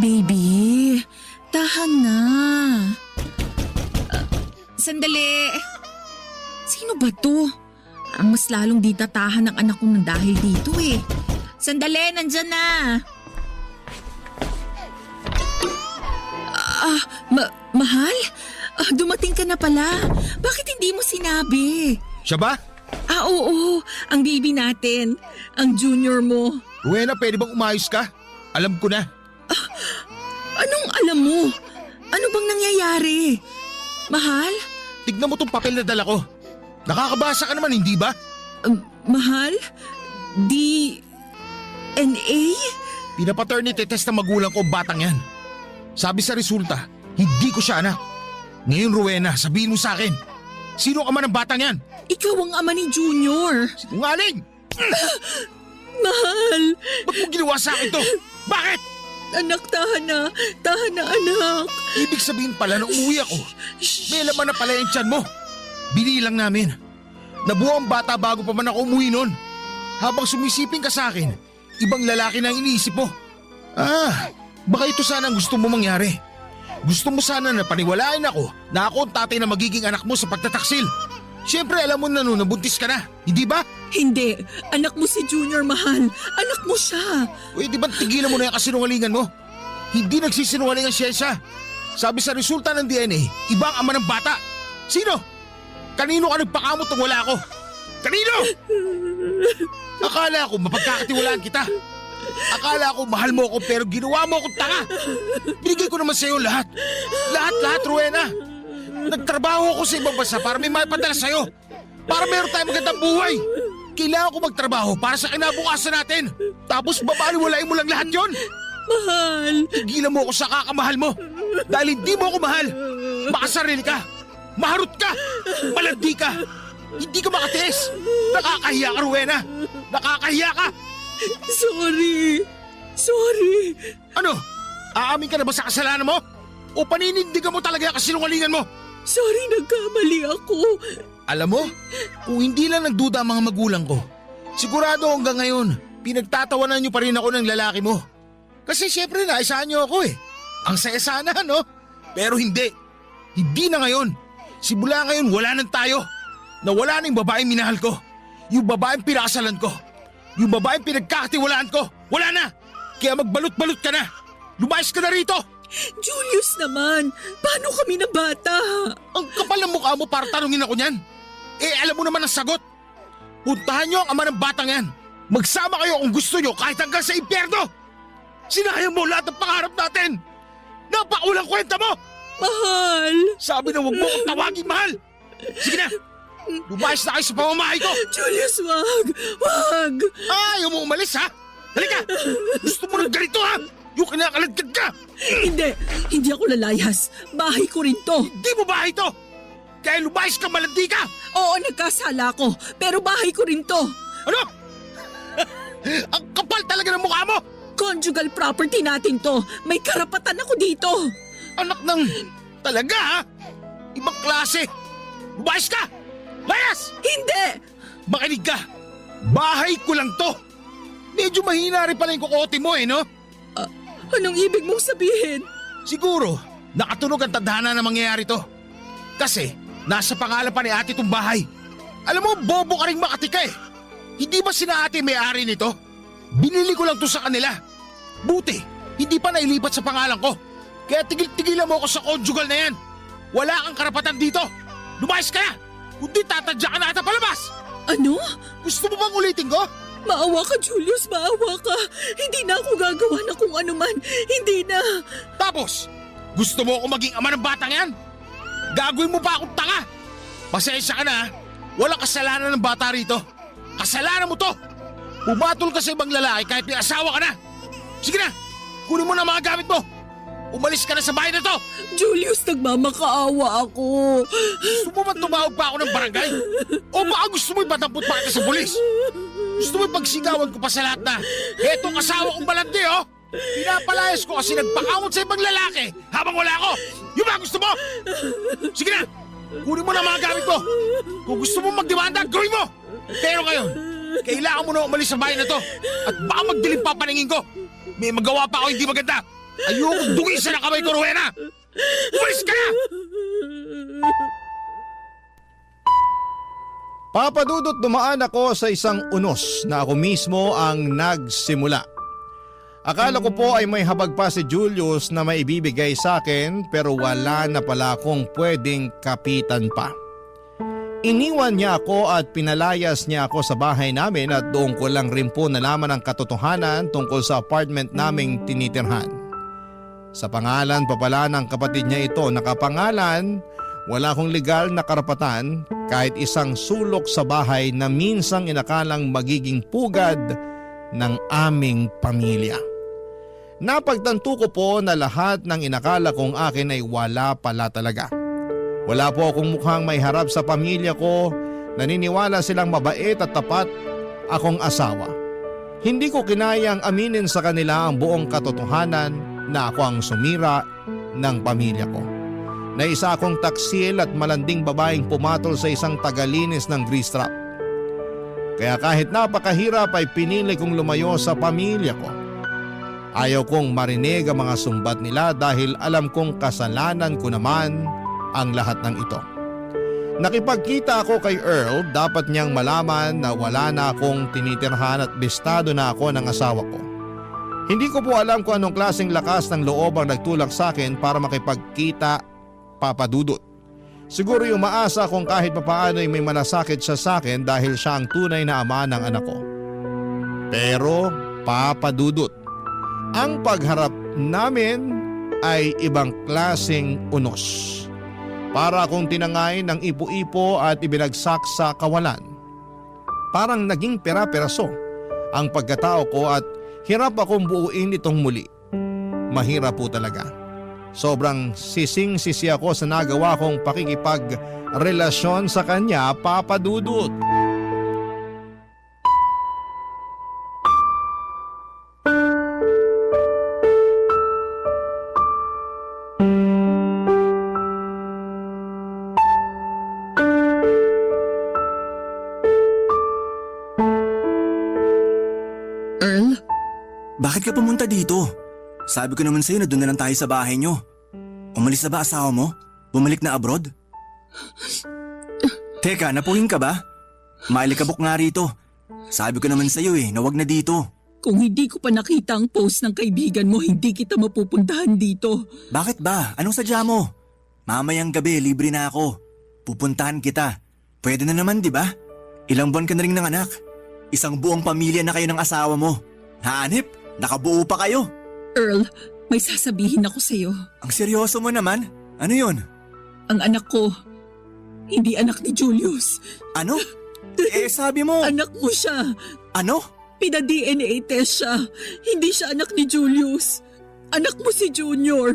Baby, tahan na. Sandali. Sino ba to? Ang mas lalong di tatahan ng anak ko ng dahil dito eh. Sandali, nandyan na. Mahal? Dumating ka na pala. Bakit hindi mo sinabi? Siya ba? Oo. Ang baby natin. Ang junior mo. Rowena, pwede bang umayos ka? Alam ko na. Anong alam mo? Ano bang nangyayari? Mahal? Tignan mo tong papel na dala ko. Nakakabasa ka naman, hindi ba? Mahal? DNA? Pinapaternity test ng magulang ko ang batang yan. Sabi sa resulta, hindi ko siya anak. Ngayon, Rowena, sabihin mo sa akin, sino ka man ang batang yan? Ikaw ang ama ni Junior. Sinungaling! Mahal! Ba't mo ginawa sa akin to? Bakit? Anak, tahan na. Tahan na, anak. Ibig sabihin pala na umuwi ako, may laman na pala yung tiyan mo. Binilang namin. Nabuo ang bata bago pa man ako umuwi nun. Habang sumisiping ka sa akin, ibang lalaki na ang iniisip mo. Baka ito sana ang gusto mo mangyari. Gusto mo sana na paniwalain ako na ako ang tatay na magiging anak mo sa pagtataksil. Siyempre alam mo na nun, nabuntis ka na, hindi ba? Hindi. Anak mo si Junior, mahal. Anak mo siya. Di ba tigilan mo na yung kasinungalingan mo? Hindi nagsisinungaling ang siyensya. Sabi sa resulta ng DNA, iba ang ama ng bata. Sino? Kanino ka nagpakamot nung wala ako? Kanino? Akala ko mapagkakatiwalaan kita. Akala ko mahal mo ako pero ginawa mo akong tanga. Binigay ko naman sa iyo lahat. Lahat, Rowena. Nagtrabaho ako sa ibang bansa para may maipadala sa'yo. Para meron tayong magandang buhay. Kailangan ko magtrabaho para sa kinabukasan natin. Tapos babaliwalain mo lang lahat yon. Mahal. Tigilan mo ako sa kakamahal mo. Dahil hindi mo ako mahal. Makasarili ka. Maharot ka. Malandi ka. Hindi ka makatiis. Nakakahiya ka, Rowena. Nakakahiya ka. Sorry. Ano? Aamin ka na ba sa kasalanan mo? O paninindigan mo talaga ang kasinungalingan mo? Sorry, nagkamali ako. Alam mo, kung hindi lang nagduda ang mga magulang ko, sigurado hanggang ngayon, pinagtatawanan niyo pa rin ako ng lalaki mo. Kasi syempre naisahan niyo ako eh. Ang saya sana, no? Pero hindi. Hindi na ngayon. Simula ngayon, wala nang tayo. Nawala na yung babaeng minahal ko. Yung babaeng pinakasalan ko. Yung babaeng pinagkakatiwalaan ko. Wala na. Kaya magbalot-balot ka na. Lumayas ka na rito. Julius naman, paano kami na bata? Ang kapal ng mukha mo para tanungin ako niyan. Alam mo naman ang sagot. Puntahan niyo ang ama ng batang yan. Magsama kayo kung gusto niyo kahit hanggang sa impyerno. Sinayang mo lahat ng pangarap natin. Napakawalang kwenta mo. Mahal. Sabi na huwag mo akong tawaging mahal. Sige na. Lumayas na kayo sa pamamahay ko. Julius, wag. Ayaw mo umalis ha? Halika. Gusto mo ng ganito ha? Yung kinakalagkad ka. Hindi ako lalayas. Bahay ko rin to. Hindi mo bahay to. Kaya lumayas ka, malandi ka. Oo, nagkasala ko. Pero bahay ko rin to. Ano? Ang kapal talaga ng mukha mo. Conjugal property natin to. May karapatan ako dito. Anak ng... Talaga ha? Ibang klase. Lumayas ka. Layas! Hindi! Makinig ka. Bahay ko lang to. Medyo mahina rin pala yung kukote mo no? Anong ibig mong sabihin? Siguro, nakatunog ang tadhana na mangyayari to. Kasi, nasa pangalan pa ni ate itong bahay. Alam mo, bobo ka rin makatika eh. Hindi ba sina ate may-ari nito? Binili ko lang to sa kanila. Buti, hindi pa nailipat sa pangalan ko. Kaya tigil-tigilan mo ako sa conjugal na yan. Wala kang karapatan dito. Lumayas ka na! Kundi tatadya ka na ata palabas! Ano? Gusto mo bang ulitin ko? Maawa ka, Julius. Maawa ka. Hindi na ako gagawa na kung ano man. Hindi na. Tapos, gusto mo ako maging ama ng batang yan? Gagawin mo pa akong tanga. Pasensya ka na ha. Walang kasalanan ng bata rito. Kasalanan mo to. Pumatol ka sa ibang lalaki kahit may asawa ka na. Sige na, kunin mo na ang mga gamit mo. Umalis ka na sa bahay na to. Julius, nagmamakaawa ako. Gusto mo ba tumawag pa ako ng barangay? O baka gusto mo ipatampot pa kita sa pulis? Gusto mo pagsigawan ko pa sa lahat na etong asawa kong balandi, oh? Pinapalayas ko kasi nagpakamot sa ibang lalaki habang wala ako. Yung ba gusto mo? Sige na, kunin mo na mga gamit mo. Kung gusto mo magdemanda, gawin mo. Pero ngayon, kailangan mo na umalis sa bahay na to at baka magdilim pa paningin ko. May magawa pa ako hindi maganda. Ayokong dungisa na kamay ko, Rowena! Umalis ka na! Papa Dudut, dumaan ako sa isang unos na ako mismo ang nagsimula. Akala ko po ay may habag pa si Julius na maibibigay sa akin pero wala na pala akong pwedeng kapitan pa. Iniwan niya ako at pinalayas niya ako sa bahay namin at doon ko lang rin po nalaman ang katotohanan tungkol sa apartment naming tinitirhan. Sa pangalan pa pala ng kapatid niya ito nakapangalan, wala akong legal na karapatan kahit isang sulok sa bahay na minsang inakalang magiging pugad ng aming pamilya. Napagtanto ko po na lahat ng inakala kong akin ay wala pala talaga. Wala po akong mukhang may harap sa pamilya ko, naniniwala silang mabait at tapat akong asawa. Hindi ko kinayang aminin sa kanila ang buong katotohanan na ako ang sumira ng pamilya ko. Na isa akong taksil at malanding babaeng pumatol sa isang tagalinis ng grease trap. Kaya kahit napakahirap ay pinili kong lumayo sa pamilya ko. Ayaw kong marinig ang mga sumbat nila dahil alam kong kasalanan ko naman ang lahat ng ito. Nakipagkita ako kay Earl, dapat niyang malaman na wala na akong tinitirhan at bistado na ako ng asawa ko. Hindi ko po alam kung anong klaseng lakas ng loob ang nagtulak sa akin para makipagkita, Papa Dudut. Siguro yung maasa kung kahit papaano ay may malasakit siya sa akin dahil siya ang tunay na ama ng anak ko. Pero Papa Dudut, ang pagharap namin ay ibang klaseng unos. Para akong tinangay ng ipo-ipo at ibinagsak sa kawalan. Parang naging pera-peraso ang pagkatao ko at hirap akong buuin itong muli. Mahirap po talaga. Sobrang sising-sisi ako sa nagawa kong pakikipagrelasyon sa kanya, Papa Dudut. Earl? Bakit ka pumunta dito? Sabi ko naman sa'yo na doon na lang tayo sa bahay nyo. Umalis na ba asawa mo? Bumalik na abroad? Teka, napuhin ka ba? Maalikabok nga rito. Sabi ko naman sa'yo na wag na dito. Kung hindi ko pa nakita ang post ng kaibigan mo, hindi kita mapupuntahan dito. Bakit ba? Anong sadya mo? Mamayang gabi, libre na ako. Pupuntahan kita. Pwede na naman, di ba? Ilang buwan ka na rin ng anak. Isang buong pamilya na kayo ng asawa mo. Hanip, nakabuo pa kayo. Earl, may sasabihin ako sa'yo. Ang seryoso mo naman. Ano yun? Ang anak ko, hindi anak ni Julius. Ano? Sabi mo… Anak mo siya. Ano? Pina-DNA test siya. Hindi siya anak ni Julius. Anak mo si Junior.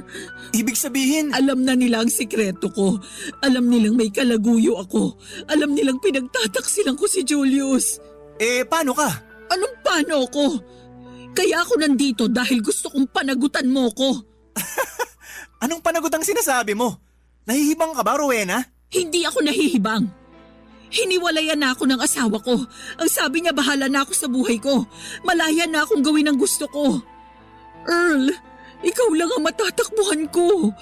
Ibig sabihin… Alam na nila ang sikreto ko. Alam nilang may kalaguyo ako. Alam nilang pinagtataksilan ko si Julius. Paano ka? Anong paano ko? Kaya ako nandito dahil gusto kong panagutan mo ko. Anong panagot ang sinasabi mo? Nahihibang ka ba, Rowena? Hindi ako nahihibang. Hiniwalayan na ako ng asawa ko. Ang sabi niya bahala na ako sa buhay ko. Malaya na akong gawin ang gusto ko. Earl, ikaw lang ang matatakbuhan ko.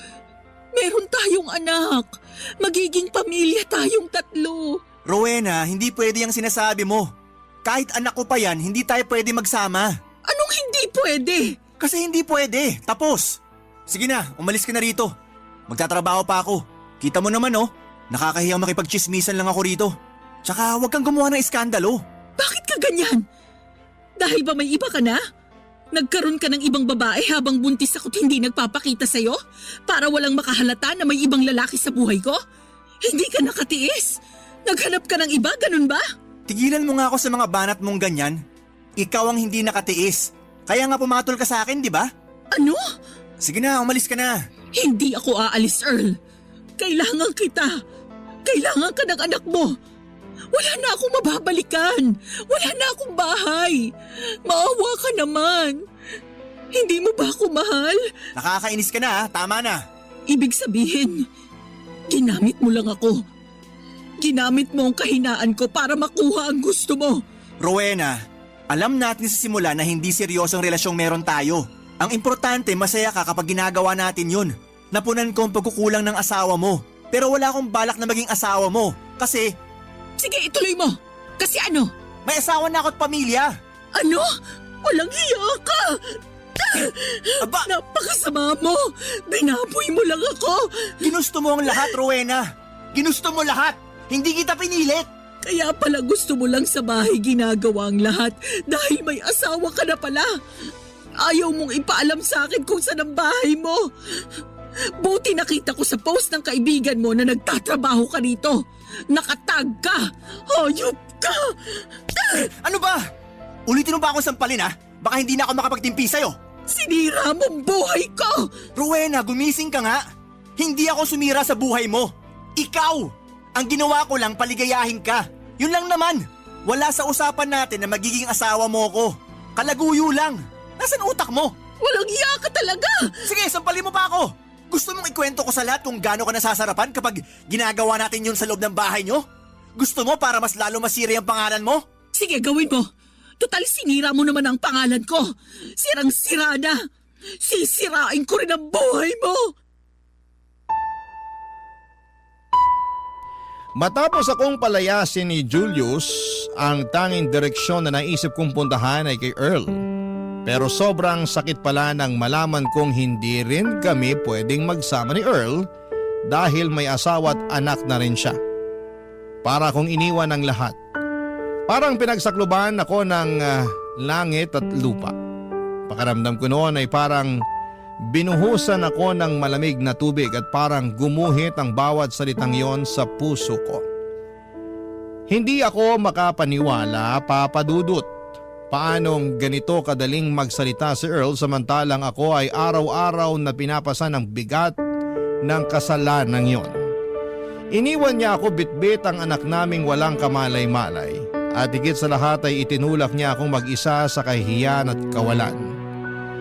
Meron tayong anak. Magiging pamilya tayong tatlo. Rowena, hindi pwede ang sinasabi mo. Kahit anak ko pa yan, hindi tayo pwede magsama. Anong hindi pwede? Kasi hindi pwede. Tapos. Sige na, umalis ka na rito. Magtatrabaho pa ako. Kita mo naman nakakahiyang makipagchismisan lang ako rito. Tsaka huwag kang gumawa ng iskandalo. Bakit ka ganyan? Dahil ba may iba ka na? Nagkaroon ka ng ibang babae habang buntis ako't hindi nagpapakita sa'yo? Para walang makahalata na may ibang lalaki sa buhay ko? Hindi ka nakatiis? Naghanap ka ng iba, ganun ba? Tigilan mo nga ako sa mga banat mong ganyan. Ikaw ang hindi nakatiis. Kaya nga pumatol ka sa akin, di ba? Ano? Sige na, umalis ka na. Hindi ako aalis, Earl. Kailangan kita. Kailangan ka ng anak mo. Wala na akong mababalikan. Wala na akong bahay. Maawa ka naman. Hindi mo ba ako mahal? Nakakainis ka na, tama na. Ibig sabihin, ginamit mo lang ako. Ginamit mo ang kahinaan ko para makuha ang gusto mo. Rowena, alam natin sa simula na hindi seryosong relasyong meron tayo. Ang importante, masaya ka kapag ginagawa natin yun. Napunan ko ang pagkukulang ng asawa mo. Pero wala akong balak na maging asawa mo. Kasi Sige, ituloy mo. Kasi ano? may asawa na ako at pamilya. Ano? Walang hiya ka! Aba, Napakasama mo! Binaboy mo lang ako! ginusto mo ang lahat, Rowena. Ginusto mo lahat. Hindi kita pinilit. Kaya pala gusto mo lang sa bahay ginagawa ang lahat dahil may asawa ka na pala. Ayaw mong ipaalam sa akin kung saan ang bahay mo. Buti nakita ko sa post ng kaibigan mo na nagtatrabaho ka dito. Nakatag ka! Hayop ka! Ano ba? Ulitin mo ba akong sampalin, ha? Baka hindi na ako makapagtimpi sa'yo. Sinira mong buhay ko! Rowena, gumising ka nga. Hindi ako sumira sa buhay mo. Ikaw! Ang ginawa ko lang paligayahin ka. Yun lang naman. Wala sa usapan natin na magiging asawa mo ko. Kalaguyo lang. Nasaan utak mo? Walang hiya ka talaga! Sige, sampalin mo pa ako. Gusto mong ikwento ko sa lahat kung gaano ka nasasarapan kapag ginagawa natin yun sa loob ng bahay nyo? Gusto mo para mas lalo masira ang pangalan mo? Sige, gawin mo. Total, sinira mo naman ang pangalan ko. Sirang-sira na. Sisirain ko rin ang buhay mo. Matapos akong palayasin ni Julius, ang tanging direksyon na naisip kong puntahan ay kay Earl. Pero sobrang sakit pala nang malaman kong hindi rin kami pwedeng magsama ni Earl dahil may asawa at anak na rin siya. Para kong iniwan ang lahat. Parang pinagsakluban ako ng langit at lupa. Pakiramdam ko noon ay parang binuhusan ako ng malamig na tubig at parang gumuhit ang bawat salitang yon sa puso ko. Hindi ako makapaniwala, Papa Dudut. Paanong ganito kadaling magsalita si Earl samantalang ako ay araw-araw na pinapasan ng bigat ng kasalanan yon. Iniwan niya ako bitbit ang anak naming walang kamalay-malay at higit sa lahat ay itinulak niya akong mag-isa sa kahihiyan at kawalan.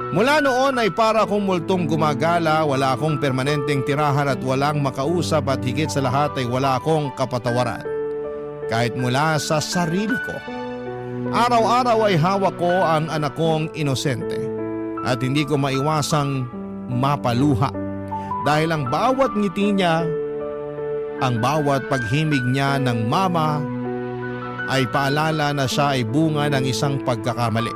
Mula noon ay para akong multong gumagala, wala akong permanenteng tirahan at walang makausap at higit sa lahat ay wala akong kapatawaran. Kahit mula sa sarili ko. Araw-araw ay hawak ko ang anak kong inosente at hindi ko maiwasang mapaluha dahil ang bawat ngiti niya, ang bawat paghimig niya ng mama ay paalala na siya ay bunga ng isang pagkakamali.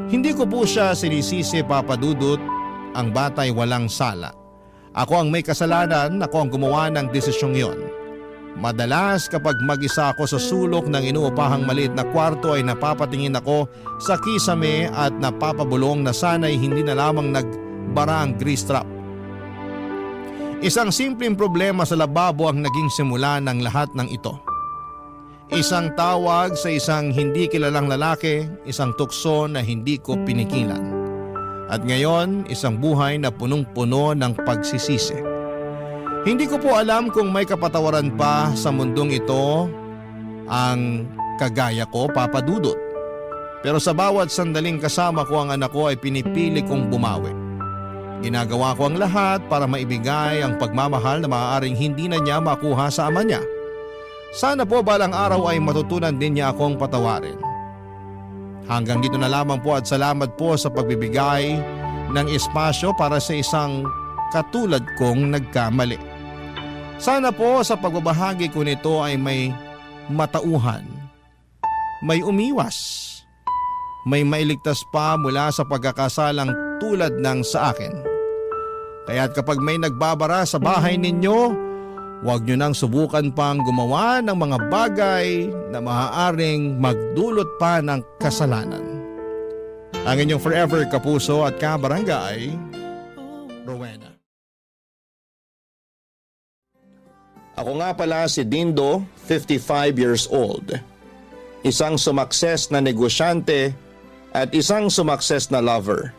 Hindi ko po siya sinisisi, Papa Dudut, ang bata ay walang sala. Ako ang may kasalanan, ako ang gumawa ng desisyong yon. Madalas kapag mag-isa ako sa sulok ng inuupahang maliit na kwarto ay napapatingin ako sa kisame at napapabulong na sana'y hindi na lamang nagbara ang grease trap. Isang simpleng problema sa lababo ang naging simula ng lahat ng ito. Isang tawag sa isang hindi kilalang lalaki, isang tukso na hindi ko pinikilan. At ngayon, isang buhay na punong-puno ng pagsisisi. Hindi ko po alam kung may kapatawaran pa sa mundong ito ang kagaya ko, Papa Dudut. Pero sa bawat sandaling kasama ko ang anak ko ay pinipili kong bumawi. Ginagawa ko ang lahat para maibigay ang pagmamahal na maaaring hindi na niya makuha sa ama niya. Sana po balang araw ay matutunan din niya akong patawarin. Hanggang dito na lamang po at salamat po sa pagbibigay ng espasyo para sa isang katulad kong nagkamali. Sana po sa pagbabahagi ko nito ay may matauhan, may umiwas, may mailigtas pa mula sa pagkakasalang tulad ng sa akin. Kaya't kapag may nagbabara sa bahay ninyo, huwag nyo nang subukan pang gumawa ng mga bagay na maaaring magdulot pa ng kasalanan. Ang inyong forever kapuso at kabarangay, Rowena. Ako nga pala si Dindo, 55 years old. isang sumakses na negosyante at isang sumakses na lover.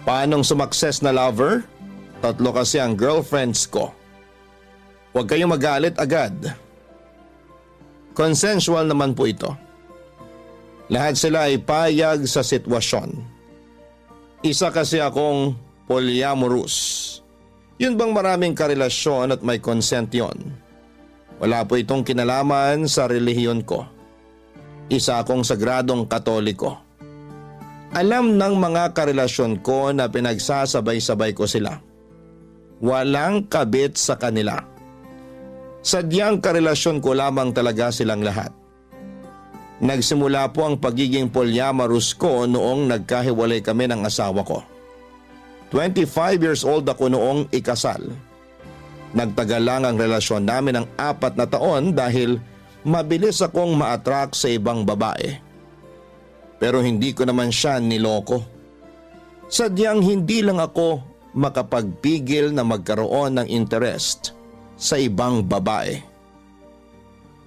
Paanong sumakses na lover? 3 kasi ang girlfriends ko. Huwag kayong magalit agad. Consensual naman po ito. Lahat sila ay payag sa sitwasyon. Isa kasi akong polyamorous. Yun bang maraming karelasyon at may consent yon? Wala po itong kinalaman sa relihiyon ko. Isa akong sagradong Katoliko. Alam ng mga karelasyon ko na pinagsasabay-sabay ko sila. Walang kabit sa kanila. Sadyang karelasyon ko lamang talaga silang lahat. Nagsimula po ang pagiging polyamorous ko noong nagkahiwalay kami ng asawa ko. 25 years old ako noong ikasal. Nagtagal lang ang relasyon namin ng 4 na taon dahil mabilis akong ma-attract sa ibang babae. Pero hindi ko naman siya niloko. Sadyang hindi lang ako makapagpigil na magkaroon ng interest sa ibang babae.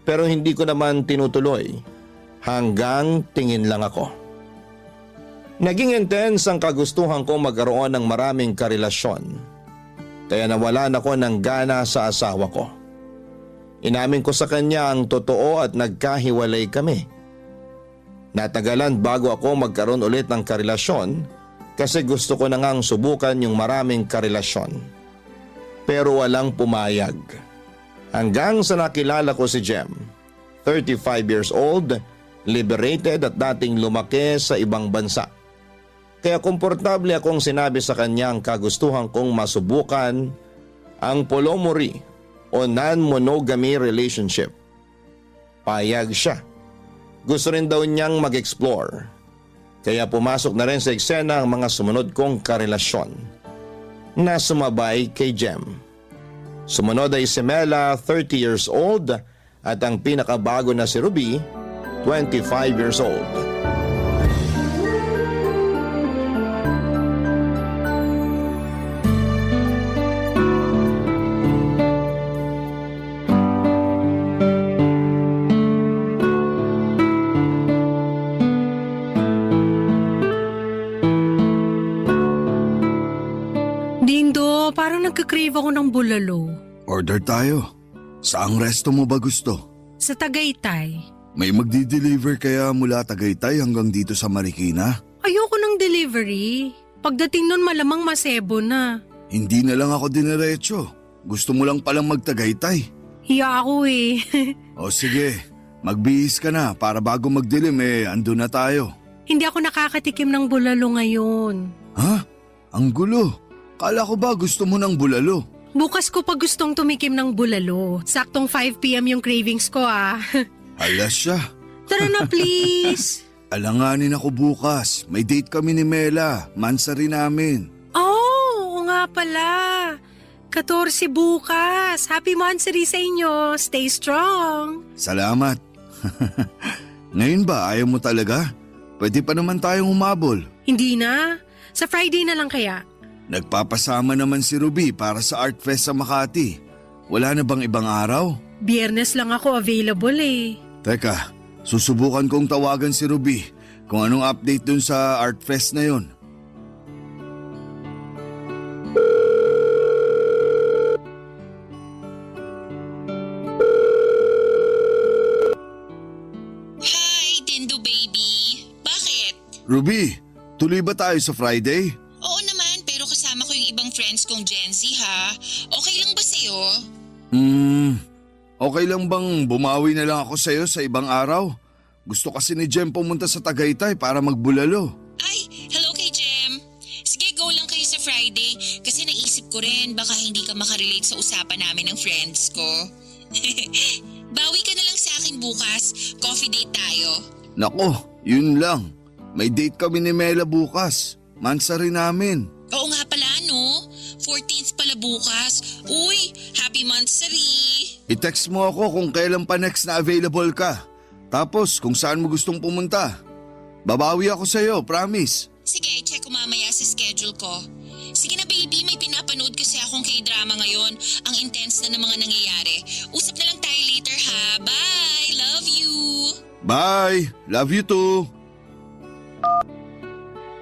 Pero hindi ko naman tinutuloy hanggang tingin lang ako. Naging intense ang kagustuhan ko magkaroon ng maraming karelasyon. Kaya nawalan ako ng gana sa asawa ko. Inamin ko sa kanya ang totoo at nagkahiwalay kami. Natagalan bago ako magkaroon ulit ng karelasyon kasi gusto ko na ngang subukan yung maraming karelasyon. Pero walang pumayag. Hanggang sa nakilala ko si Jem, 35 years old, liberated at dating lumaki sa ibang bansa. Kaya komportable akong sinabi sa kanya ang kagustuhan kong masubukan ang polyamory o non-monogamy relationship. Payag siya. Gusto rin daw niyang mag-explore. Kaya pumasok na rin sa eksena ang mga sumunod kong karelasyon na sumabay kay Jem. Sumunod ay si Mela, 30 years old, at ang pinakabago na si Ruby, 25 years old. Dindo, parang nagka-crave ako ng bulalo. Order tayo. Saang resto mo ba gusto? Sa Tagaytay. May magdi-deliver kaya mula Tagaytay hanggang dito sa Marikina? Ayoko ng delivery. Pagdating nun malamang masebo na. Hindi na lang ako diniretso. Gusto mo lang palang magtagaytay. Hiya ako eh. O sige, magbihis ka na para bago magdilim andun na tayo. Hindi ako nakakatikim ng bulalo ngayon. Ha? Ang gulo. Kala ko ba gusto mo ng bulalo? Bukas ko pa gustong tumikim ng bulalo. Saktong 5 p.m. yung cravings ko ah. Alas siya. Tara na please. Alanganin ako bukas. May date kami ni Mela. Mansari namin. Oo nga pala. 14 bukas. Happy Mansari sa inyo. Stay strong. Salamat. Ngayon ba ayaw mo talaga? Pwede pa naman tayong umabol. Hindi na. Sa Friday na lang kaya. Nagpapasama naman si Ruby para sa Art Fest sa Makati. Wala na bang ibang araw? Biyernes lang ako available eh. Teka, susubukan kong tawagan si Ruby kung anong update dun sa Art Fest na yon. Hi, Dindo baby. Bakit? Ruby, tuloy ba tayo sa Friday? Oo naman, pero kasama ko yung ibang friends kong Gen Z ha. Okay lang ba sa'yo? Okay lang bang bumawi na lang ako sa'yo sa ibang araw? Gusto kasi ni Jem pumunta sa Tagaytay para magbulalo. Ay, hello kay Jem. Sige, go lang kayo sa Friday kasi naisip ko rin baka hindi ka makarelate sa usapan namin ng friends ko. Bawi ka na lang sa akin bukas. Coffee date tayo. Nako, yun lang. May date kami ni Mela bukas. Mansari namin. Oo nga pala no, 14th pala bukas. Uy, happy Mansari! I-text mo ako kung kailan pa next na available ka. Tapos kung saan mo gustong pumunta. Babawi ako sa'yo, promise. Sige, check ko mamaya sa schedule ko. Sige na baby, may pinapanood kasi akong K-drama ngayon. Ang intense na ng mga nangyayari. Usap na lang tayo later ha. Bye! Love you! Bye! Love you too!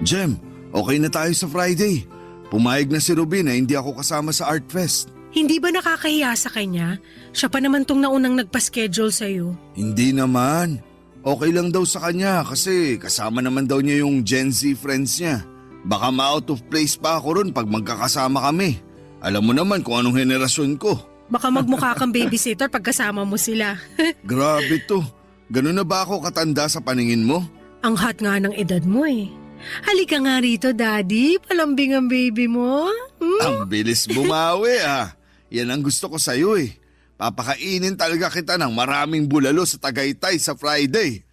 Jem, okay na tayo sa Friday. Pumayag na si Ruby na hindi ako kasama sa Art Fest. Hindi ba nakakahiya sa kanya? Siya pa naman tong naunang nagpa-schedule sa'yo. Hindi naman. Okay lang daw sa kanya kasi kasama naman daw niya yung Gen Z friends niya. Baka ma-out of place pa ako ron pag magkakasama kami. Alam mo naman kung anong henerasyon ko. Baka magmukha kang babysitter pag kasama mo sila. Grabe to. Ganun na ba ako katanda sa paningin mo? Ang hot nga ng edad mo eh. Halika nga rito, Daddy. Palambing ang baby mo. Ang bilis bumawi ah. Yan ang gusto ko sa'yo eh. Papakainin talaga kita ng maraming bulalo sa Tagaytay sa Friday.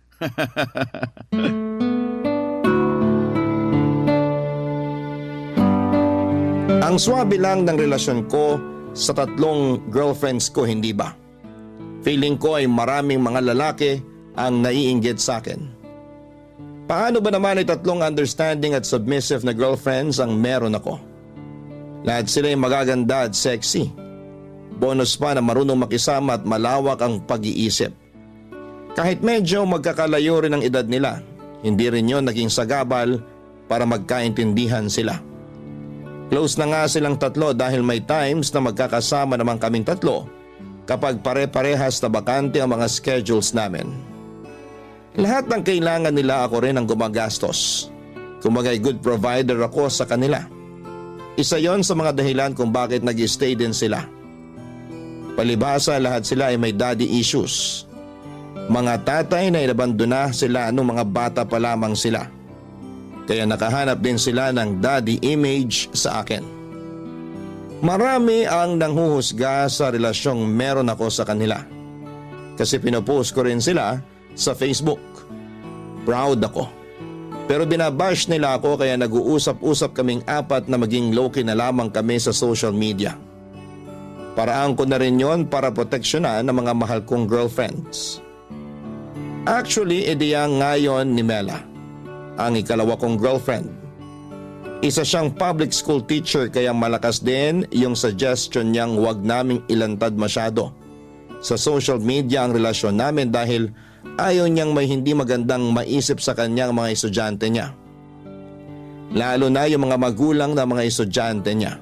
Ang swabe lang ng relasyon ko sa 3 girlfriends ko, hindi ba? Feeling ko ay maraming mga lalaki ang naiinggit sa akin. Paano ba naman ay 3 understanding at submissive na girlfriends ang meron ako? Lahat sila ay magaganda at sexy. Bonus pa na marunong makisama at malawak ang pag-iisip. Kahit medyo magkakalayo rin ang edad nila, hindi rin yon naging sagabal para magkaintindihan sila. Close na nga silang 3 dahil may times na magkakasama naman kaming 3 kapag pare-parehas na bakante ang mga schedules namin. Lahat ng kailangan nila ako rin ang gumagastos. Kumagay good provider ako sa kanila. Isa yon sa mga dahilan kung bakit nag-stay din sila. Palibhasa lahat sila ay may daddy issues. Mga tatay na inabandona sila nung mga bata pa lamang sila. Kaya nakahanap din sila ng daddy image sa akin. Marami ang nanghuhusga sa relasyong meron ako sa kanila. Kasi pinopost ko rin sila sa Facebook. Proud ako. Pero binabash nila ako kaya nag-uusap-usap kaming 4 na maging low-key na lamang kami sa social media. Paraan ko na rin yon para proteksyonan ng mga mahal kong girlfriends. Actually, ideyang ngayon ni Mela, ang ikalawa kong girlfriend. Isa siyang public school teacher kaya malakas din yung suggestion niyang huwag naming ilantad masyado sa social media ang relasyon namin dahil ayaw niyang may hindi magandang maisip sa kanyang mga estudyante niya. Lalo na yung mga magulang na mga estudyante niya.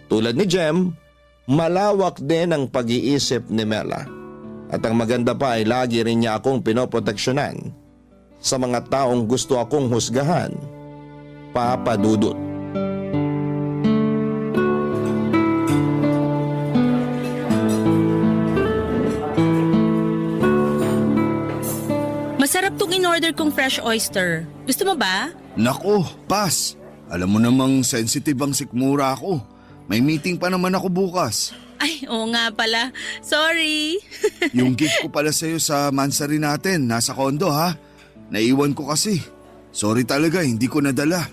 Tulad ni Jem, malawak din ang pag-iisip ni Mela at ang maganda pa ay lagi rin niya akong pinoproteksyonan sa mga taong gusto akong husgahan, Papa Dudut. Masarap tong in-order kong fresh oyster. Gusto mo ba? Nako, pass. Alam mo namang sensitive ang sikmura ako. May meeting pa naman ako bukas. Ay, oo nga pala. Sorry. Yung gift ko pala sa'yo sa mansari natin, nasa kondo ha. Naiwan ko kasi. Sorry talaga, hindi ko nadala.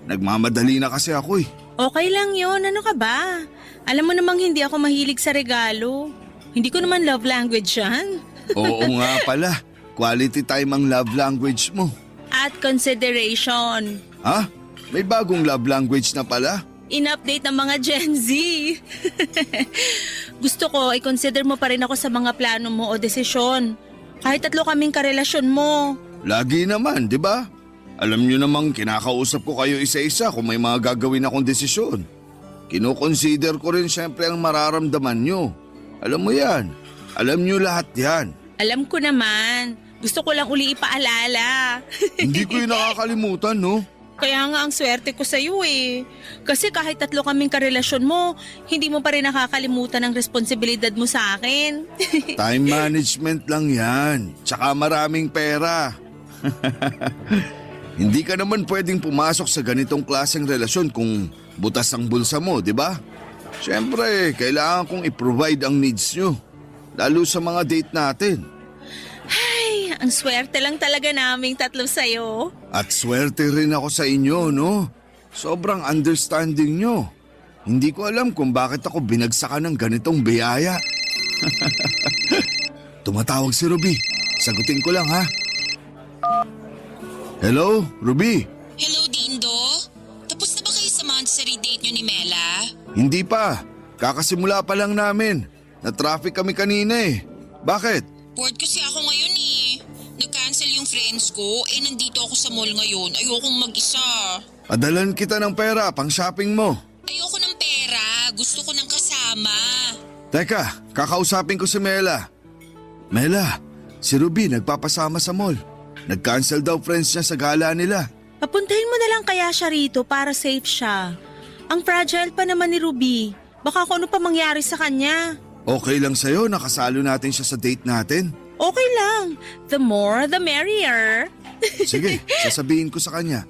Nagmamadali na kasi ako eh. Okay lang yon. Ano ka ba? Alam mo namang hindi ako mahilig sa regalo. Hindi ko naman love language yan. Oo nga pala, quality time ang love language mo. At consideration. Ha? May bagong love language na pala? In-update ng mga Gen Z. Gusto ko, i-consider mo pa rin ako sa mga plano mo o desisyon. Kahit 3 kaming karelasyon mo. Lagi naman, di ba? Alam nyo namang kinakausap ko kayo isa-isa kung may mga gagawin akong desisyon. Kino-consider ko rin syempre ang mararamdaman nyo. Alam mo yan. Alam nyo lahat yan. Alam ko naman. Gusto ko lang uli ipaalala. Hindi ko yung nakakalimutan, no? Kaya nga ang swerte ko sa'yo eh. Kasi kahit 3 kaming karelasyon mo, hindi mo pa rin nakakalimutan ang responsibilidad mo sa akin. Time management lang yan. Tsaka maraming pera. Hindi ka naman pwedeng pumasok sa ganitong klaseng relasyon kung butas ang bulsa mo, di ba? Siyempre, kailangan kong i-provide ang needs nyo. Lalo sa mga date natin. Ay, ang swerte lang talaga naming 3 sa'yo. At swerte rin ako sa inyo, no? Sobrang understanding nyo. Hindi ko alam kung bakit ako binagsakan ng ganitong biyaya. Tumatawag si Ruby. Sagutin ko lang ha. Hello, Ruby? Hello, Dindo? Tapos na ba kayo sa monthsary date nyo ni Mela? Hindi pa. Kakasimula pa lang namin. Na-traffic kami kanina eh. Bakit? Bored kasi ako ngayon eh. yung friends ko. Nandito ako sa mall ngayon. Ayokong mag-isa. Padalan kita ng pera pang shopping mo. Ayoko ng pera. Gusto ko ng kasama. Teka, kakausapin ko si Mela. Mela, si Ruby nagpapasama sa mall. Nag-cancel daw friends niya sa gala nila. Papuntahin mo na lang kaya siya rito para safe siya. Ang fragile pa naman ni Ruby. Baka kung ano pa mangyari sa kanya. Okay lang sa'yo, nakasalo natin siya sa date natin. Okay lang. The more, the merrier. Sige, sasabihin ko sa kanya.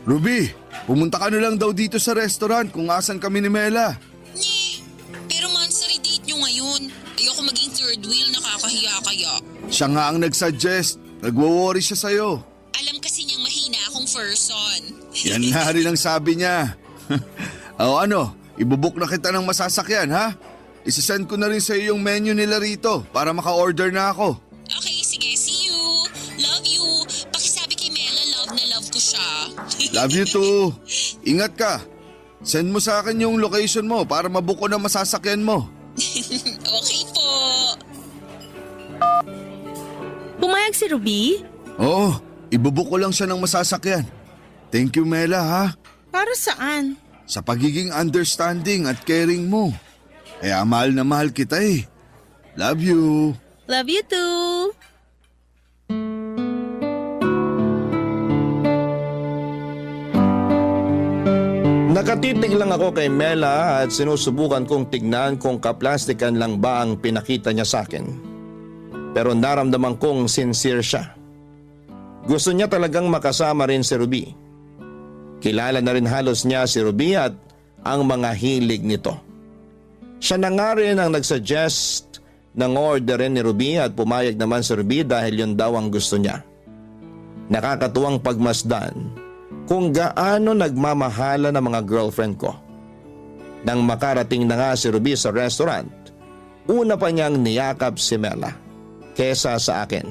Ruby, pumunta ka na lang daw dito sa restaurant kung asan kami ni Mela. Pero monthsary date nyo ngayon. Ayoko maging third wheel, nakakahiya kaya. Siya nga ang nagsuggest. Nagwo-worry siya sa'yo. Alam kasi niyang mahina akong person. Yan nga rin ang sabi niya. O ano, ibubuk na kita ng masasakyan ha? Isasend ko na rin sa'yo yung menu nila rito para maka-order na ako. Okay, sige. See you. Love you. Pakisabi kay Mela, love na love ko siya. Love you too. Ingat ka. Send mo sa akin yung location mo para mabuko na masasakyan mo. Okay po. Pumayag si Ruby? Oo, ibubuk ko lang siya ng masasakyan. Thank you Mela ha. Para saan? Sa pagiging understanding at caring mo. Kaya mahal na mahal kita eh. Love you. Love you too. Nakatitig lang ako kay Mela at sinusubukan kong tignan kung kaplastikan lang ba ang pinakita niya sa akin. Pero naramdaman kong sincere siya. Gusto niya talagang makasama rin si Ruby. Kilala na rin halos niya si Ruby at ang mga hilig nito. Siya na nga rin ang nagsuggest ng orderin ni Ruby at pumayag naman si Ruby dahil yun daw ang gusto niya. Nakakatuwang pagmasdan kung gaano nagmamahala ng mga girlfriend ko. Nang makarating na nga si Ruby sa restaurant, una pa niyang niyakap si Mela kesa sa akin.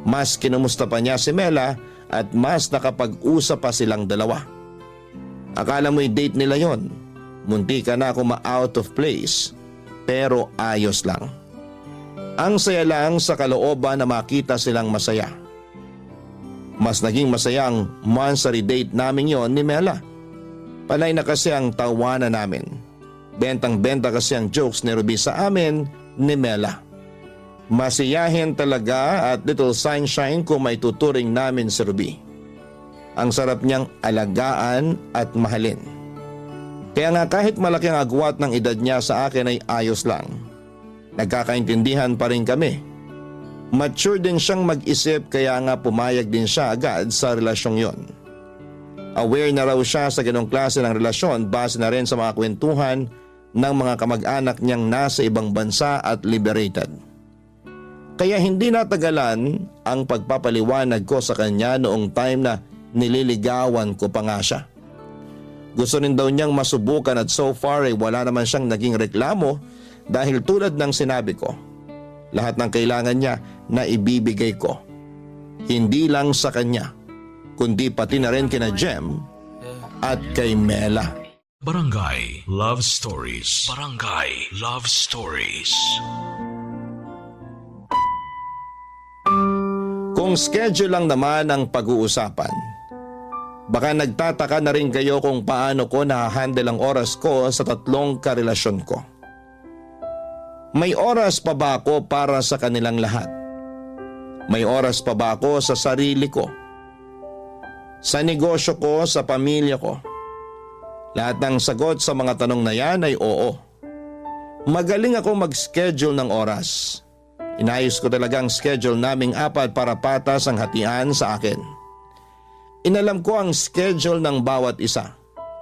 Mas kinumusta pa niya si Mela at mas nakapag-usap pa silang dalawa. Akala mo'y date nila yon. Munti ka na ako ma-out of place, pero ayos lang. Ang saya lang sa kalooban na makita silang masaya. Mas naging masaya ang monthsary date namin yon ni Mela. Panay na kasi ang tawanan namin. Bentang-benta kasi ang jokes ni Ruby sa amin ni Mela. Masiyahin talaga at little sunshine kung may tuturing namin si Ruby. Ang sarap niyang alagaan at mahalin. Kaya nga kahit malaki ang agwat ng edad niya sa akin ay ayos lang. Nagkakaintindihan pa rin kami. Mature din siyang mag-isip kaya nga pumayag din siya agad sa relasyong yon. Aware na raw siya sa ganong klase ng relasyon base na rin sa mga kwentuhan ng mga kamag-anak niyang nasa ibang bansa at liberated. Kaya hindi natagalan ang pagpapaliwanag ko sa kanya noong time na nililigawan ko pa nga siya. Gusto rin daw niyang masubukan at so far ay wala naman siyang naging reklamo dahil tulad ng sinabi ko, lahat ng kailangan niya na ibibigay ko. Hindi lang sa kanya, kundi pati na rin kina Jem at kay Mela. Barangay Love Stories. Barangay Love Stories. Kung schedule lang naman ang pag-uusapan, baka nagtataka na rin kayo kung paano ko nahahandle ang oras ko sa 3 karelasyon ko. May oras pa ba ako para sa kanilang lahat? May oras pa ba ako sa sarili ko? Sa negosyo ko, sa pamilya ko? Lahat ng sagot sa mga tanong na yan ay oo. Magaling ako mag-schedule ng oras. Inayos ko talaga ang schedule naming 4 para patas ang hatian sa akin. Inalam ko ang schedule ng bawat isa.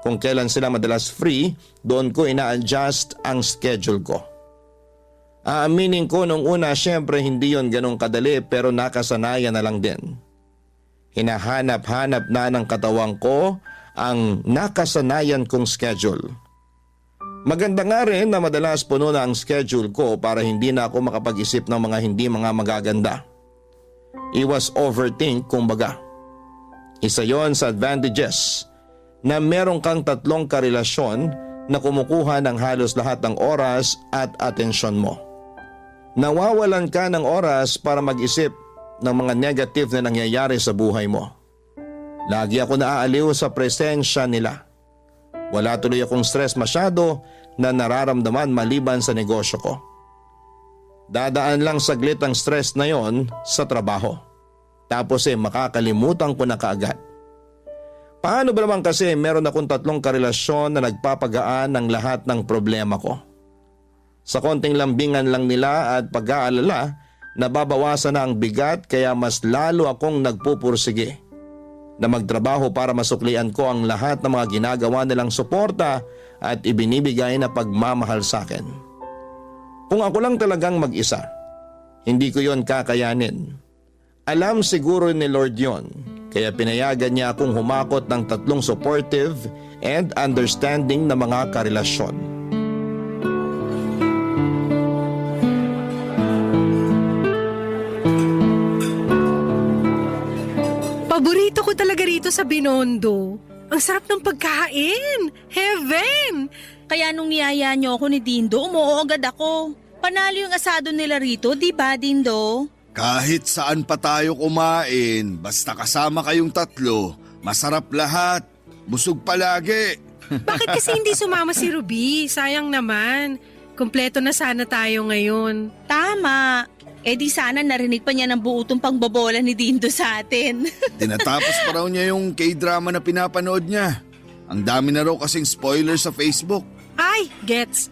Kung kailan sila madalas free, doon ko ina-adjust ang schedule ko. Aaminin ko nung una syempre hindi yon ganong kadali pero nakasanayan na lang din. Hinahanap-hanap na ng katawang ko ang nakasanayan kong schedule. Maganda nga rin na madalas puno na ang schedule ko para hindi na ako makapag-isip ng mga magaganda. Iwas overthink kumbaga. Isa yon sa advantages na meron kang 3 karelasyon na kumukuha ng halos lahat ng oras at atensyon mo. Nawawalan ka ng oras para mag-isip ng mga negative na nangyayari sa buhay mo. Lagi ako naaaliw sa presensya nila. Wala tuloy akong stress masyado na nararamdaman maliban sa negosyo ko. Dadaan lang saglit ang stress na yon sa trabaho. Tapos makakalimutan ko na kaagad. Paano ba naman kasi meron akong 3 karelasyon na nagpapagaan ng lahat ng problema ko? Sa konting lambingan lang nila at pag-aalala, nababawasan na ang bigat kaya mas lalo akong nagpupursige na magtrabaho para masuklian ko ang lahat ng mga ginagawa nilang suporta at ibinibigay na pagmamahal sa akin. Kung ako lang talagang mag-isa, hindi ko yon kakayanin. Alam siguro ni Lord yon, kaya pinayagan niya akong humakot ng 3 supportive and understanding na mga karelasyon. Paborito ko talaga rito sa Binondo. Ang sarap ng pagkain. Heaven! Kaya nung niyaya niyo ako ni Dindo, umuo agad ako. Panalo yung asado nila rito, di ba Dindo? Kahit saan pa tayo kumain, basta kasama kayong 3, masarap lahat. Busog palagi. Bakit kasi hindi sumama si Ruby? Sayang naman. Kompleto na sana tayo ngayon. Tama. Eh di sana narinig pa niya ng buo tong pangbobola ni Dindo sa atin. Tinatapos pa raw niya yung K-drama na pinapanood niya. Ang dami na raw kasing spoiler sa Facebook. Ay, gets.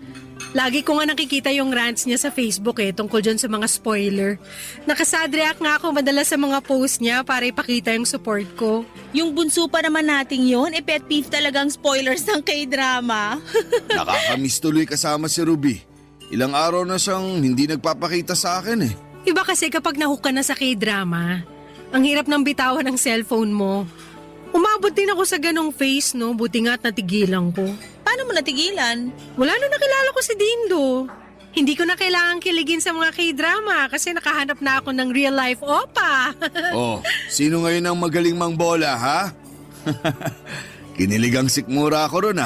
Lagi ko nga nakikita yung rants niya sa Facebook tungkol dyan sa mga spoiler. Nakasadreact nga ako madalas sa mga post niya para ipakita yung support ko. Yung bunso pa naman nating yon, pet peeve talagang spoilers ng K-drama. Nakakamiss tuloy kasama si Ruby. Ilang araw na siyang hindi nagpapakita sa akin Iba kasi kapag nahook ka na sa K-drama, ang hirap ng bitawan ng cellphone mo. Umabot din ako sa ganong phase, no? Buti nga't natigilan ko. Paano mo natigilan? Wala nung nakilala ko si Dindo. Hindi ko na kailangan kiligin sa mga K-drama kasi nakahanap na ako ng real life opa. Oh, sino ngayon ang magaling mang bola, ha? Kiniligang sikmura ako ron,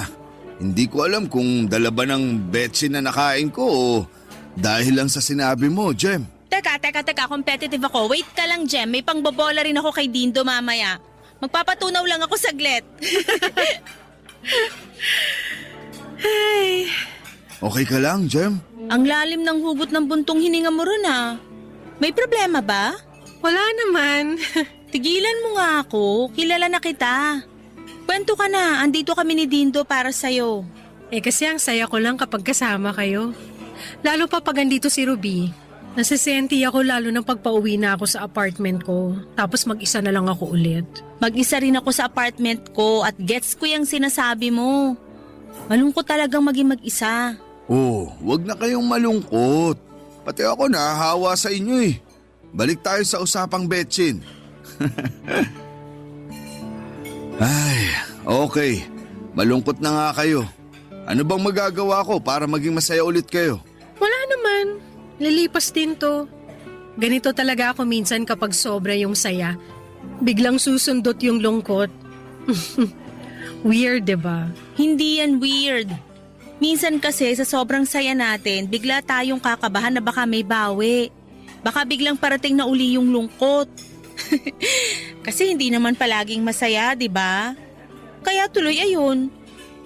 Hindi ko alam kung dala ba ng betsin na nakain ko o dahil lang sa sinabi mo, Jem. Teka, competitive ako. Wait ka lang, Jem. May pangbobola rin ako kay Dindo mamaya. Magpapatunaw lang ako saglit. Ay, Okay ka lang, Jem? Ang lalim ng hugot ng buntong hininga mo ron May problema ba? wala naman. Tigilan mo nga ako. Kilala na kita. Kwento ka na. Andito kami ni Dindo para sa'yo. Kasi ang saya ko lang kapag kasama kayo. Lalo pa pag andito si Ruby. Nasisenti ako lalo nang pagpauwi na ako sa apartment ko. Tapos mag-isa na lang ako ulit. Mag-isa rin ako sa apartment ko at gets ko yung sinasabi mo. Malungkot talagang maging mag-isa. Oh, wag na kayong malungkot. Pati ako nahahawa sa inyo Balik tayo sa usapang betsin. Ay, okay. Malungkot na nga kayo. Ano bang magagawa ko para maging masaya ulit kayo? Wala naman. Lilipas din to. Ganito talaga ako minsan kapag sobra yung saya. Biglang susundot yung lungkot. Weird, diba? Hindi yan weird. Minsan kasi sa sobrang saya natin, bigla tayong kakabahan na baka may bawi. Baka biglang parating na uli yung lungkot. Kasi hindi naman palaging masaya, di ba? Kaya tuloy ayun.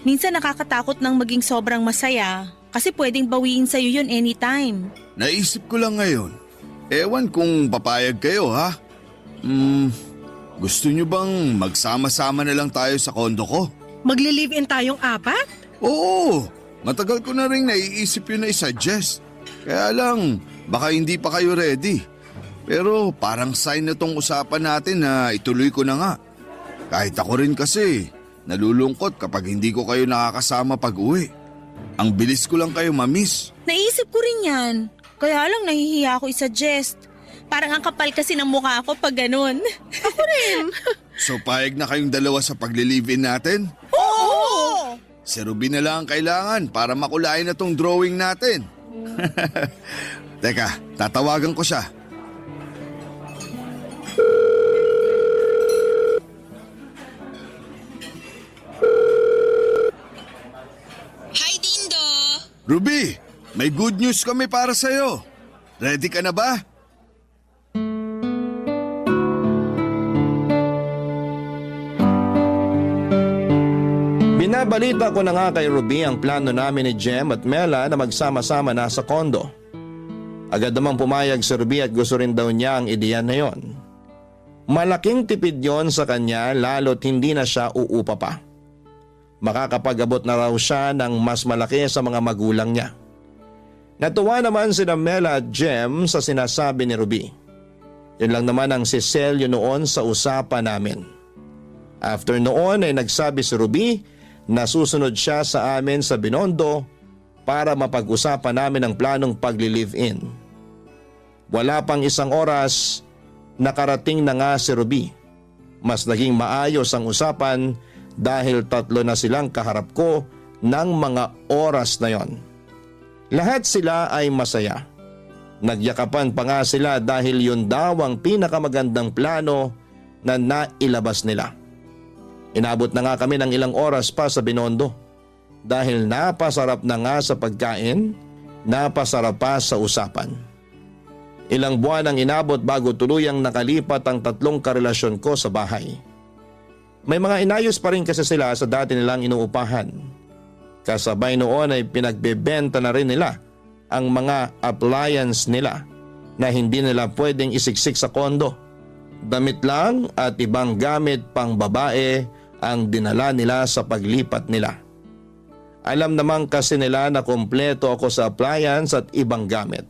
Minsan nakakatakot ng maging sobrang masaya kasi pwedeng bawiin sa'yo yun anytime. Naisip ko lang ngayon. Ewan kung papayag kayo, ha? Gusto nyo bang magsama-sama na lang tayo sa kondo ko? Magli-live-in tayong 4? Oo, matagal ko na rin naiisip yun na i-suggest. Kaya lang, baka hindi pa kayo ready. Pero parang sign na tong usapan natin na ituloy ko na nga. Kahit ako rin kasi, nalulungkot kapag hindi ko kayo nakakasama pag uwi. Ang bilis ko lang kayo mamiss. Naisip ko rin yan. Kaya lang nahihiya ako i-suggest. Parang ang kapal kasi ng mukha ko pag ganun. Ako rin. So payag na kayong dalawa sa pagli-live-in natin? Oo! Si Ruby na lang ang kailangan para makulain na tong drawing natin. Teka, tatawagan ko siya. Hi, Dindo! Ruby, may good news kami para sa'yo. Ready ka na ba? Binabalita ko na nga kay Ruby ang plano namin ni Jem at Mela na magsama-sama na sa kondo. Agad namang pumayag si Ruby at gusto rin daw niya ang ideya na yon. Malaking tipid yon sa kanya lalo't hindi na siya uupa pa. Makakapag-abot na raw siya ng mas malaki sa mga magulang niya. Natuwa naman sina Mela at Jem sa sinasabi ni Ruby. Yun lang naman ang siselyo noon sa usapan namin. After noon ay nagsabi si Ruby na susunod siya sa amin sa Binondo para mapag-usapan namin ang planong pagli-live-in. Wala pang isang oras, nakarating na nga si Ruby. Mas naging maayos ang usapan dahil 3 na silang kaharap ko ng mga oras na yon. Lahat sila ay masaya. Nagyakapan pa nga sila dahil yun daw ang pinakamagandang plano na nailabas nila. Inabot na nga kami ng ilang oras pa sa Binondo dahil napasarap na nga sa pagkain, napasarap pa sa usapan. Ilang buwan ang inabot bago tuluyang nakalipat ang 3 karelasyon ko sa bahay. May mga inayos pa rin kasi sila sa dati nilang inuupahan. Kasabay noon ay pinagbebenta na rin nila ang mga appliance nila na hindi nila pwedeng isiksik sa kondo. Damit lang at ibang gamit pang babae ang dinala nila sa paglipat nila. Alam naman kasi nila na kompleto ako sa appliance at ibang gamit.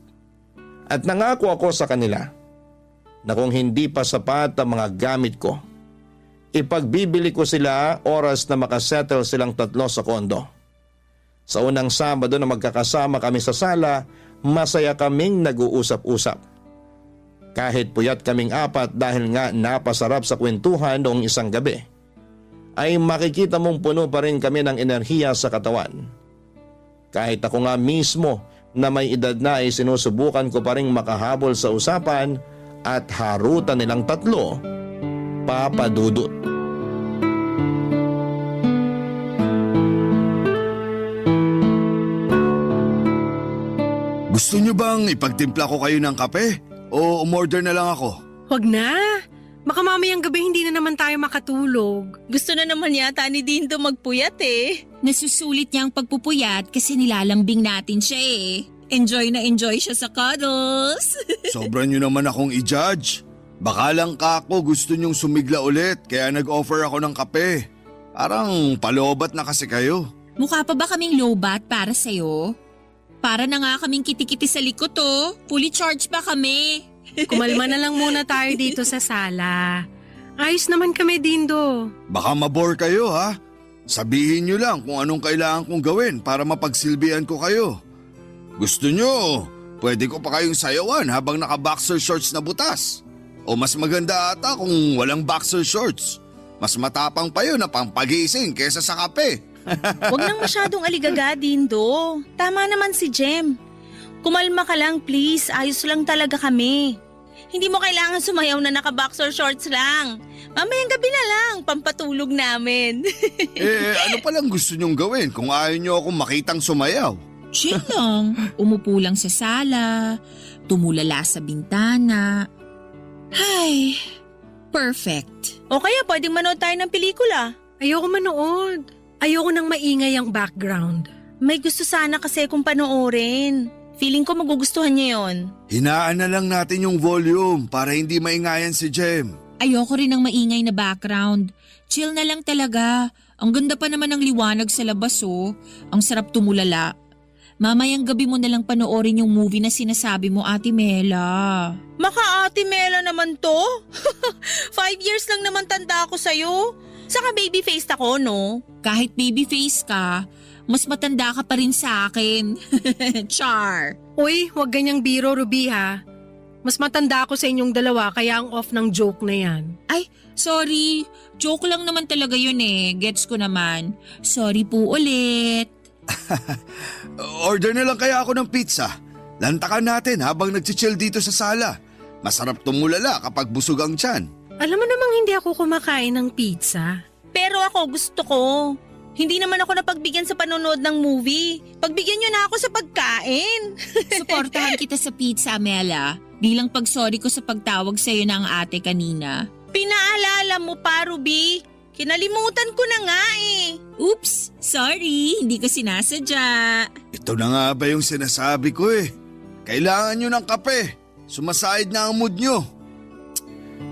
At nangako ako sa kanila na kung hindi pa sapat ang mga gamit ko, ipagbibili ko sila oras na makasettle silang 3 sa kondo. Sa unang Sabado na magkakasama kami sa sala, masaya kaming nag-uusap-usap. Kahit puyat kaming 4 dahil nga napasarap sa kwentuhan noong isang gabi, ay makikita mong puno pa rin kami ng enerhiya sa katawan. Kahit ako nga mismo na may edad na ay sinusubukan ko pa rin makahabol sa usapan at harutan nilang 3, papadudot. Gusto nyo bang ipagtimpla ko kayo ng kape? O umorder na lang ako? Wag na. Baka mamayang gabi hindi na naman tayo makatulog. Gusto na naman yata ni Dindo magpuyat eh. Nasusulit niya ang pagpupuyat kasi nilalambing natin siya eh. Enjoy na enjoy siya sa cuddles. Sobra nyo naman akong i-judge. Baka lang kako gusto nyong sumigla ulit kaya nag-offer ako ng kape. Parang palobat na kasi kayo. Mukha pa ba kaming lowbat para sa'yo? Para na nga kaming kitikiti sa likod oh. Fully charged pa kami. Kumalma na lang muna tayo dito sa sala. Ayos naman kami, Dindo. Baka mabore kayo ha? Sabihin nyo lang kung anong kailangan kong gawin para mapagsilbihan ko kayo. Gusto nyo, pwede ko pa kayong sayawan habang naka-boxer shorts na butas. O mas maganda ata kung walang boxer shorts. Mas matapang pa yun na pampagising kesa sa kape. Huwag nang masyadong aligaga, Dindo. Tama naman si Jem. Kumalma ka lang please, ayos lang talaga kami. Hindi mo kailangan sumayaw na naka-boxer shorts lang. Mamayang gabi na lang, pampatulog namin. Ano palang gusto nyong gawin kung ayaw nyo akong makitang sumayaw? Chill lang. Umupo lang sa sala. Tumulala sa bintana. Ay, perfect. O kaya pwedeng manood tayo ng pelikula. Ayoko manood. Ayoko nang maingay ang background. May gusto sana kasi kung panoorin. Feeling ko magugustuhan niya yon. Hinaan na lang natin yung volume para hindi maingayan si Jem. Ayoko rin ng maingay na background. Chill na lang talaga. Ang ganda pa naman ng liwanag sa labas oh. Ang sarap tumulala. Mamayang gabi mo na lang panoorin yung movie na sinasabi mo, Ate Mela. Maka Ate Mela naman to? 5 years lang naman tanda ako sa'yo. Saka baby-faced ako, no? Kahit baby-face ka, mas matanda ka pa rin sa akin. Char. Uy, wag ganyang biro, Ruby ha. Mas matanda ako sa inyong dalawa kaya ang off ng joke na yan. Ay, sorry. Joke lang naman talaga yun eh. Gets ko naman. Sorry po ulit. Order na lang kaya ako ng pizza. Lantakan natin habang nagchichill dito sa sala. Masarap tumulala kapag busog ang tiyan. Alam mo namang hindi ako kumakain ng pizza. Pero ako gusto ko. Hindi naman ako napagbigyan sa panonood ng movie. Pagbigyan niyo na ako sa pagkain. Suportahan kita sa pizza, Mela. Bilang pagsorry ko sa pagtawag sa'yo ng ate kanina. Pinaalala mo pa, Ruby. Kinalimutan ko na nga eh. Oops, sorry, hindi ko sinasadya. Ito na nga ba yung sinasabi ko eh. Kailangan nyo ng kape. Sumasahid na ang mood nyo.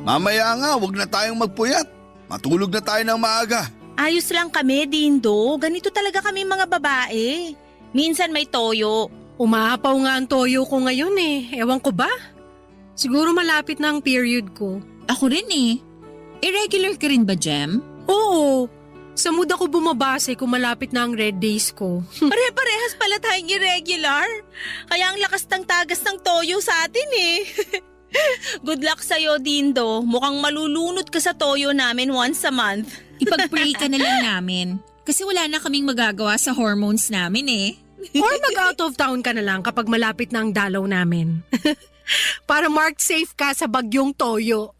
Mamaya nga, wag na tayong magpuyat. Matulog na tayo ng maaga. Ayos lang kami, Dindo. Ganito talaga kami mga babae. Minsan may toyo. Umaapaw nga ang toyo ko ngayon eh. Ewan ko ba? Siguro malapit na ang period ko. Ako rin eh. Irregular ka rin ba, Jem? Oo. Sa mood ako bumabase kung malapit na ang red days ko. Pare-parehas pala tayong irregular. Kaya ang lakas ng tagas ng toyo sa atin eh. Good luck sa'yo, Dindo. Mukhang malulunod ka sa toyo namin once a month. Ipag-pray ka na lang namin. Kasi wala na kaming magagawa sa hormones namin eh. Or mag-out of town ka na lang kapag malapit na ang dalaw namin. Para marked safe ka sa bagyong toyo.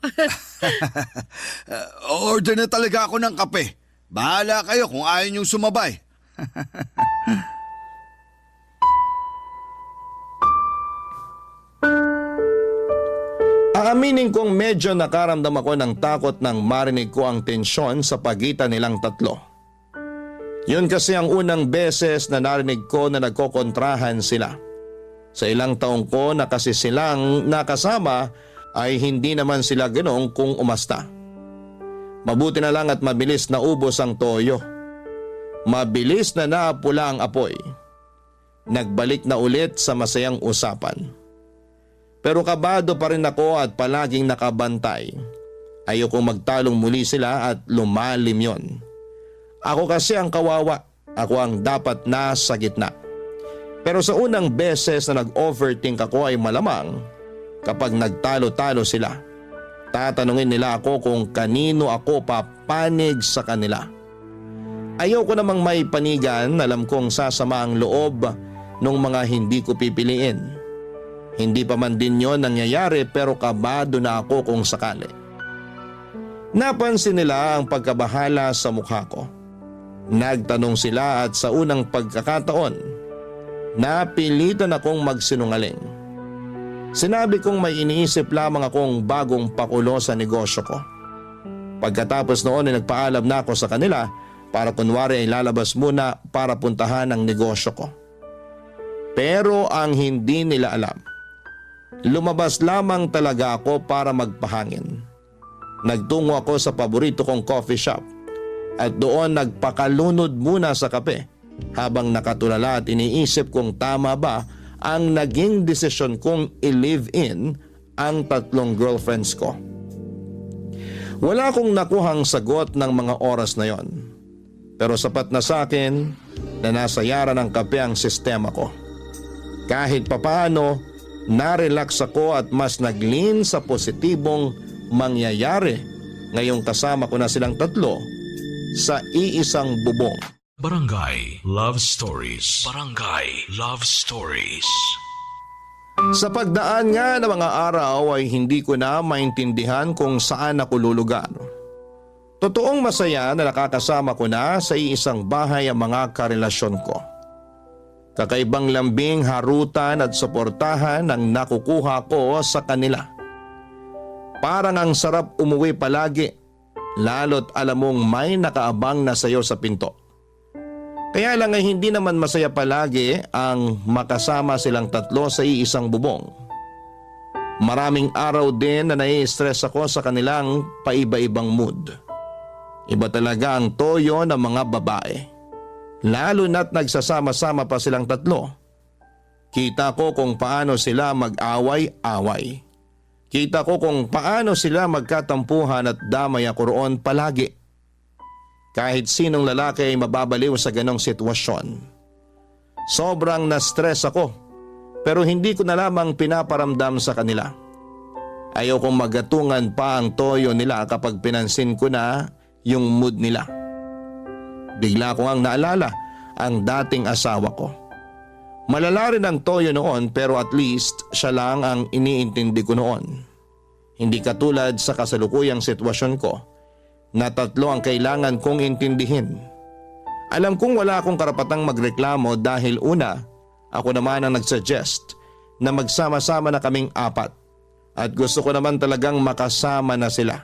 Order na talaga ako ng kape. Bahala kayo kung ayaw niyong sumabay. Aaminin kong medyo nakaramdam ako ng takot nang marinig ko ang tensyon sa pagitan nilang tatlo. Yun kasi ang unang beses na narinig ko na nagkokontrahan sila. Sa ilang taong ko na kasi silang nakasama ay hindi naman sila ganoong kung umasta. Mabuti na lang at mabilis na ubos ang toyo. Mabilis na naapula ang apoy. Nagbalik na ulit sa masayang usapan. Pero kabado pa rin ako at palaging nakabantay. Ayokong magtalong muli sila at lumalim yon. Ako kasi ang kawawa. Ako ang dapat nasa gitna. Pero sa unang beses na nag-overthink ako ay malamang kapag nagtalo-talo sila. Tatanungin nila ako kung kanino ako papanig sa kanila. Ayoko namang may panigan, alam kong sasama ang loob ng mga hindi ko pipiliin. Hindi pa man din yon nangyayari pero kabado na ako kung sakali. Napansin nila ang pagkabahala sa mukha ko. Nagtanong sila at sa unang pagkakataon, napilitan akong magsinungaling. Sinabi kong may iniisip lamang akong bagong pakulo sa negosyo ko. Pagkatapos noon ay nagpaalam na ako sa kanila para kunwari ay lalabas muna para puntahan ang negosyo ko. Pero ang hindi nila alam, lumabas lamang talaga ako para magpahangin. Nagtungo ako sa paborito kong coffee shop at doon nagpakalunod muna sa kape habang nakatulala at iniisip kung tama ba ang naging desisyon kong i-live-in ang tatlong girlfriends ko. Wala akong nakuhang sagot ng mga oras na yon. Pero sapat na sa akin na nasa yara ng kape ang sistema ko. Kahit papaano, na-relax ako at mas nag-lean sa positibong mangyayari ngayong kasama ko na silang tatlo sa iisang bubong. Barangay Love Stories. Barangay Love Stories. Sa pagdaan nga ng mga araw ay hindi ko na maintindihan kung saan ako lulugar. Totoong masaya na nakakasama ko na sa iisang bahay ang mga karelasyon ko. Kakaibang lambing, harutan at suportahan ang nakukuha ko sa kanila. Parang ang sarap umuwi palagi, lalo't alam mong may nakaabang na sayo sa pinto. Kaya lang ay hindi naman masaya palagi ang makasama silang tatlo sa iisang bubong. Maraming araw din na nai-stress ako sa kanilang paiba-ibang mood. Iba talaga ang toyo ng mga babae. Lalo na't nagsasama-sama pa silang tatlo. Kita ko kung paano sila mag-away-away. Kita ko kung paano sila magkatampuhan at damay ako roon palagi. Kahit sinong lalaki ay mababaliw sa ganong sitwasyon. Sobrang na-stress ako pero hindi ko na lamang pinaparamdam sa kanila. Ayokong magatungan pa ang toyo nila kapag pinansin ko na yung mood nila. Bigla ko ang naalala ang dating asawa ko. Malala rin ang toyo noon pero at least siya lang ang iniintindi ko noon. Hindi katulad sa kasalukuyang sitwasyon ko na tatlo ang kailangan kong intindihin. Alam kong wala akong karapatang magreklamo dahil una, ako naman ang nagsuggest na magsama-sama na kaming apat at gusto ko naman talagang makasama na sila.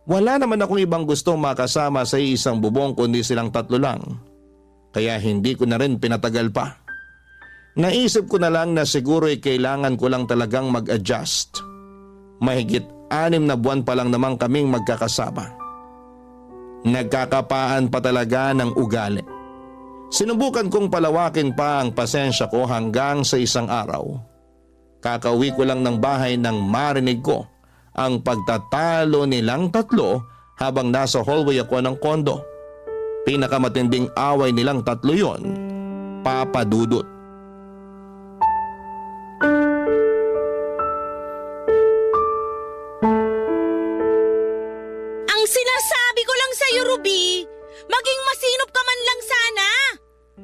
Wala naman akong ibang gustong makasama sa isang bubong kundi silang tatlo lang. Kaya hindi ko na rin pinatagal pa. Naisip ko na lang na siguro'y kailangan ko lang talagang mag-adjust. Mahigit 6 na buwan pa lang naman kaming magkakasama. Nagkakapaan pa talaga ng ugali. Sinubukan kong palawakin pa ang pasensya ko hanggang sa isang araw. Kakauwi ko lang ng bahay nang marinig ko ang pagtatalo nilang tatlo habang nasa hallway ako ng kondo. Pinakamatinding away nilang tatlo yon, Papa Dudut. Ang sinasabi ko lang sa'yo, Ruby, maging masinop ka man lang sana.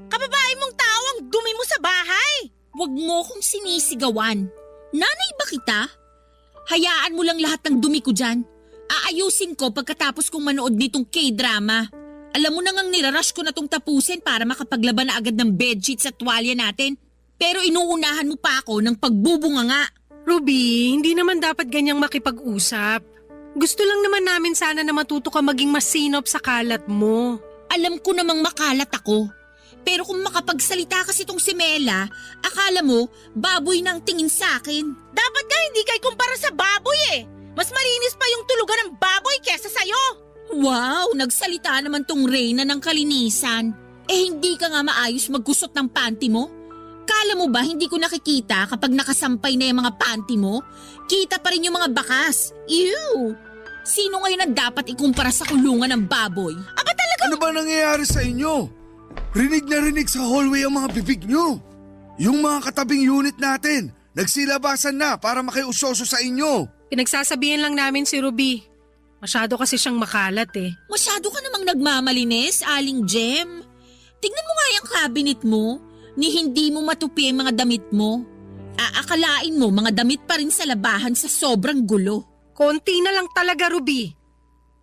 Kababae mong tao ang dumi mo sa bahay. Huwag mo kong sinisigawan. Nanay ba kita? Hayaan mo lang lahat ng dumi ko dyan. Aayusin ko pagkatapos kong manood nitong K-drama. Alam mo na ngang nirarush ko na tong tapusin para makapaglaban na agad ng bedsheets at tuwalya natin. Pero inuunahan mo pa ako ng pagbubunga nga. Ruby, hindi naman dapat ganyang makipag-usap. Gusto lang naman namin sana na matuto ka maging masinop sa kalat mo. Alam ko namang makalat ako. Pero kung makapagsalita kasi tong si Mela, akala mo baboy na ang tingin sa akin. Dapat ka hindi kay kumpara sa baboy eh. Mas malinis pa yung tulugan ng baboy kesa sa'yo. Wow, nagsalita naman tong Reyna ng kalinisan. Eh hindi ka nga maayos magkusot ng panty mo? Kala mo ba hindi ko nakikita kapag nakasampay na yung mga panty mo? Kita pa rin yung mga bakas. Ew! Sino ngayon ang dapat ikumpara sa kulungan ng baboy? Aba talaga? Ano ba nangyayari sa inyo? Rinig na rinig sa hallway ang mga bibig nyo. Yung mga katabing unit natin, nagsilabasan na para makiusoso sa inyo. Pinagsasabihan lang namin si Ruby. Masyado kasi siyang makalat eh. Masyado ka namang nagmamalinis, Aling Jem. Tingnan mo nga yung cabinet mo, ni hindi mo matupi ang mga damit mo. Aakalain mo mga damit pa rin sa labahan sa sobrang gulo. Konti na lang talaga, Ruby.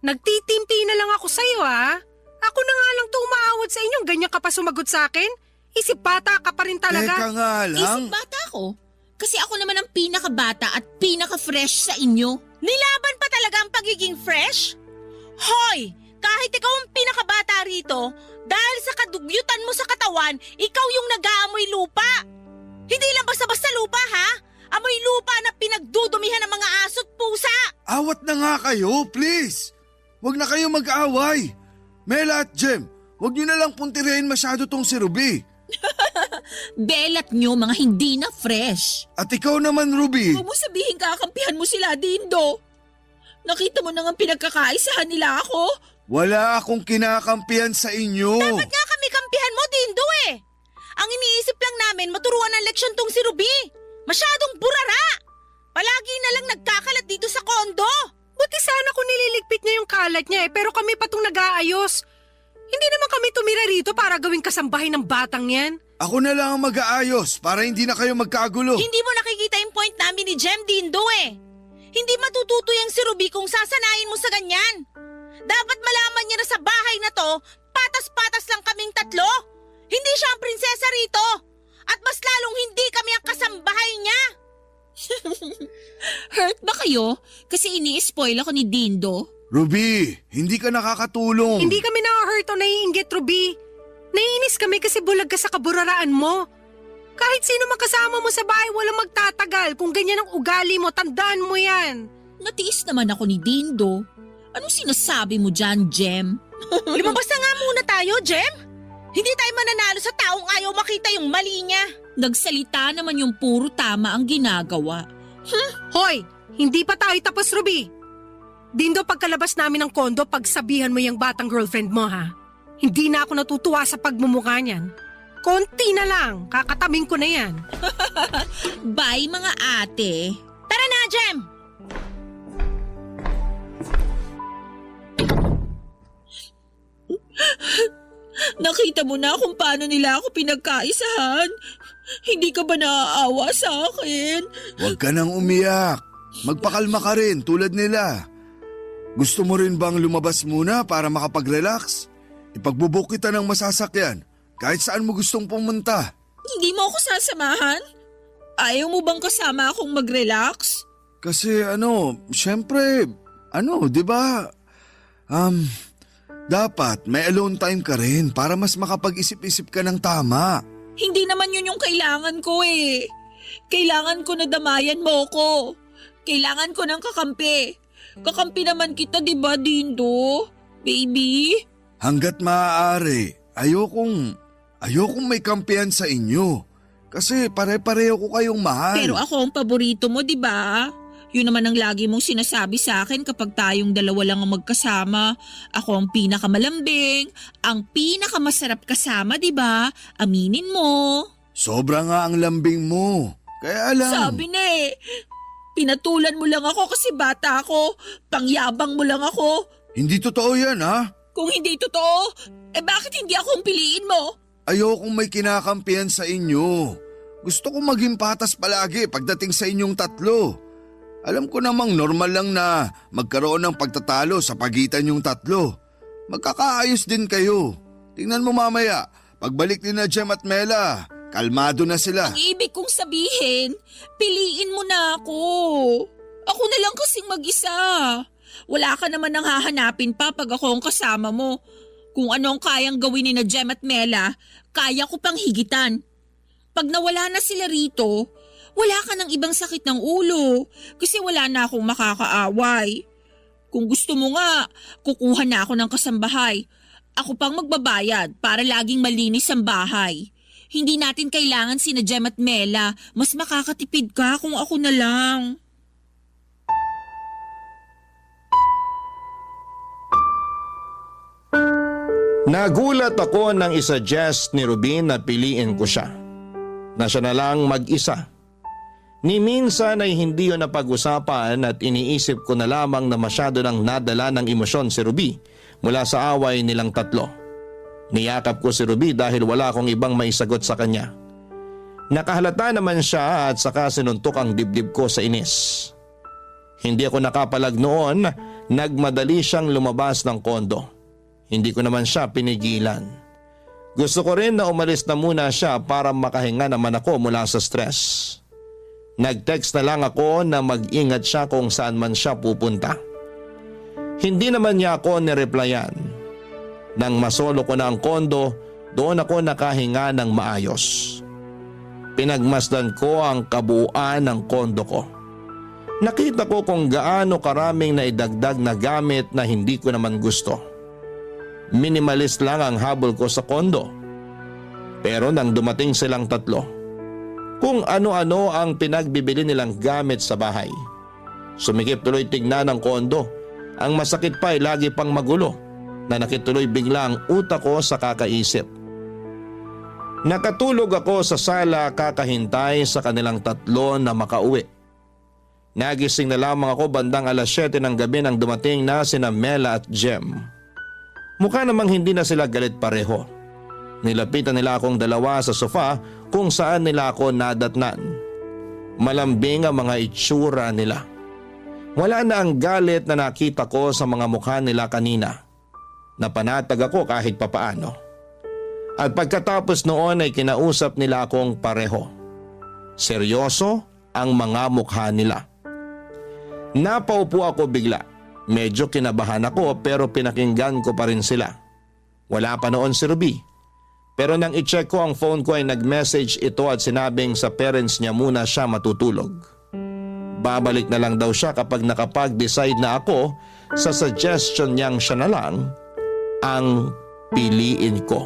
Nagtitimpi na lang ako sa'yo ha. Ako na nga lang to umaawad sa inyo, ganyan ka pa sumagot sa akin? Isip bata ka pa rin talaga. Teka nga lang. Isip bata ko. Kasi ako naman ang pinakabata at pinaka-fresh sa inyo. Nilaban pa talaga ang pagiging fresh? Hoy! Kahit ikaw ang pinakabata rito, dahil sa kadugyutan mo sa katawan, ikaw yung nag-aamoy lupa. Hindi lang basta-basta lupa ha? Amoy lupa na pinagdudumihan ng mga aso't pusa. Awat na nga kayo, please. Huwag na kayo mag-away. Mela at Jem, huwag nyo na lang puntirehin masyado tong si Ruby. Belat nyo mga hindi na fresh. At ikaw naman, Ruby. Huwag mo sabihin kakampihan mo sila, Dindo. Nakita mo na nga pinagkakaisahan nila ako. Wala akong kinakampihan sa inyo. Dapat nga kami kampihan mo, Dindo eh. Ang iniisip lang namin maturuan ng leksyon tong si Ruby. Masyadong burara. Palagi na lang nagkakalat dito sa kondo. Buti sana kung nililigpit niya yung kalat niya eh, pero kami pa itong nag-aayos. Hindi naman kami tumira rito para gawing kasambahay ng batang yan. Ako na lang ang mag-aayos para hindi na kayo magkagulo. Hindi mo nakikita yung point namin ni Jem, Dindo eh. Hindi matututo yung si Ruby kung sasanayin mo sa ganyan. Dapat malaman niya na sa bahay na to, patas-patas lang kaming tatlo. Hindi siya ang prinsesa rito. At mas lalong hindi kami ang kasambahay niya. Hurt ba kayo? Kasi ini-spoil ako ni Dindo. Ruby, hindi ka nakakatulong. Hindi kami na-hurt o naiinggit, Ruby. Naiinis kami kasi bulag ka sa kaburaraan mo. Kahit sino makasama mo sa bahay, walang magtatagal. Kung ganyan ang ugali mo, tandaan mo yan. Natiis naman ako ni Dindo. Anong sinasabi mo dyan, Jem? Lumabas na nga muna tayo, Jem. Hindi tayo mananalo sa taong ayaw makita yung mali niya. Nagsalita naman yung puro tama ang ginagawa. Hoy, hindi pa tayo tapos, Ruby. Dindo, pagkalabas namin ng kondo, pagsabihan mo yung batang girlfriend mo, ha? Hindi na ako natutuwa sa pagmumukha niyan. Konti na lang, kakataming ko na yan. Bye mga ate. Tara na, Jem. Nakita mo na kung paano nila ako pinagkaisahan. Hindi ka ba naaawa sa akin? Huwag ka nang umiyak. Magpakalma ka rin tulad nila. Gusto mo rin bang lumabas muna para makapag-relax? Ipagbubuk kita ng masasakyan kahit saan mo gustong pumunta. Hindi mo ako sasamahan? Ayaw mo bang kasama akong mag-relax? Kasi syempre, di ba? Dapat may alone time ka rin para mas makapag-isip-isip ka ng tama. Hindi naman yun yung kailangan ko eh. Kailangan ko na damayan mo ko. Kailangan ko ng kakampi. Kakampi naman kita, di ba, Dindo? Baby? Hanggat maaari, ayokong may kampihan sa inyo. Kasi pare-pareho ko kayong mahal. Pero ako ang paborito mo, di ba? Yun naman ang lagi mong sinasabi sa akin kapag tayong dalawa lang ang magkasama. Ako ang pinakamalambing, ang pinakamasarap kasama, di ba? Aminin mo. Sobra nga ang lambing mo. Kaya lang. Sabi na eh. Pinatulan mo lang ako kasi bata ako. Pangyabang mo lang ako. Hindi totoo yan, ha? Kung hindi totoo, bakit hindi ako ang piliin mo? Ayokong may kinakampihan sa inyo. Gusto ko maging patas palagi pagdating sa inyong tatlo. Alam ko namang normal lang na magkaroon ng pagtatalo sa pagitan yung tatlo. Magkakaayos din kayo. Tingnan mo mamaya, pagbalik ni na Jem at Mela, kalmado na sila. Ang ibig kong sabihin, piliin mo na ako. Ako na lang kasing mag-isa. Wala ka naman nang hahanapin pa pag ako ang kasama mo. Kung ano ang kayang gawin ni na Jem at Mela, kaya ko pang higitan. Pag nawala na sila rito, wala ka ng ibang sakit ng ulo kasi wala na akong makakaaway. Kung gusto mo nga, kukuha na ako ng kasambahay. Ako pang magbabayad para laging malinis ang bahay. Hindi natin kailangan sina Jem at Mela. Mas makakatipid ka kung ako na lang. Nagulat ako nang isuggest ni Rubin na piliin ko siya. Na siya na lang mag-isa. Ni minsan ay hindi yun napag-usapan at iniisip ko na lamang na masyado nang nadala ng emosyon si Ruby mula sa away nilang tatlo. Niyakap ko si Ruby dahil wala akong ibang maisagot sa kanya. Nakahalata naman siya at saka sinuntok ang dibdib ko sa inis. Hindi ako nakapalag noon, nagmadali siyang lumabas ng kondo. Hindi ko naman siya pinigilan. Gusto ko rin na umalis na muna siya para makahinga naman ako mula sa stress. Nag-text na lang ako na mag-ingat siya kung saan man siya pupunta. Hindi naman niya ako nireplyan. Nang masolo ko na ang kondo, doon ako nakahinga ng maayos. Pinagmasdan ko ang kabuuan ng kondo ko. Nakita ko kung gaano karaming naidagdag na gamit na hindi ko naman gusto. Minimalist lang ang habol ko sa kondo. Pero nang dumating silang tatlo, kung ano-ano ang pinagbibili nilang gamit sa bahay. Sumikip tuloy tignan ng kondo. Ang masakit pa ay lagi pang magulo na nakituloy bigla ang utak ko sa kakaisip. Nakatulog ako sa sala kakahintay sa kanilang tatlo na makauwi. Nagising na lamang ako bandang 7:00 ng gabi nang dumating na sina Mela at Jem. Mukha namang hindi na sila galit pareho. Nilapitan nila akong dalawa sa sofa kung saan nila ako nadatnan. Malambing ang mga itsura nila. Wala na ang galit na nakita ko sa mga mukha nila kanina. Napanatag ako kahit papaano. At pagkatapos noon ay kinausap nila akong pareho. Seryoso ang mga mukha nila. Napaupo ako bigla. Medyo kinabahan ako pero pinakinggan ko pa rin sila. Wala pa noon si Ruby. Pero nang i-check ko ang phone ko ay nag-message ito at sinabing sa parents niya muna siya matutulog. Babalik na lang daw siya kapag nakapag-decide na ako sa suggestion niyang siya na lang ang piliin ko.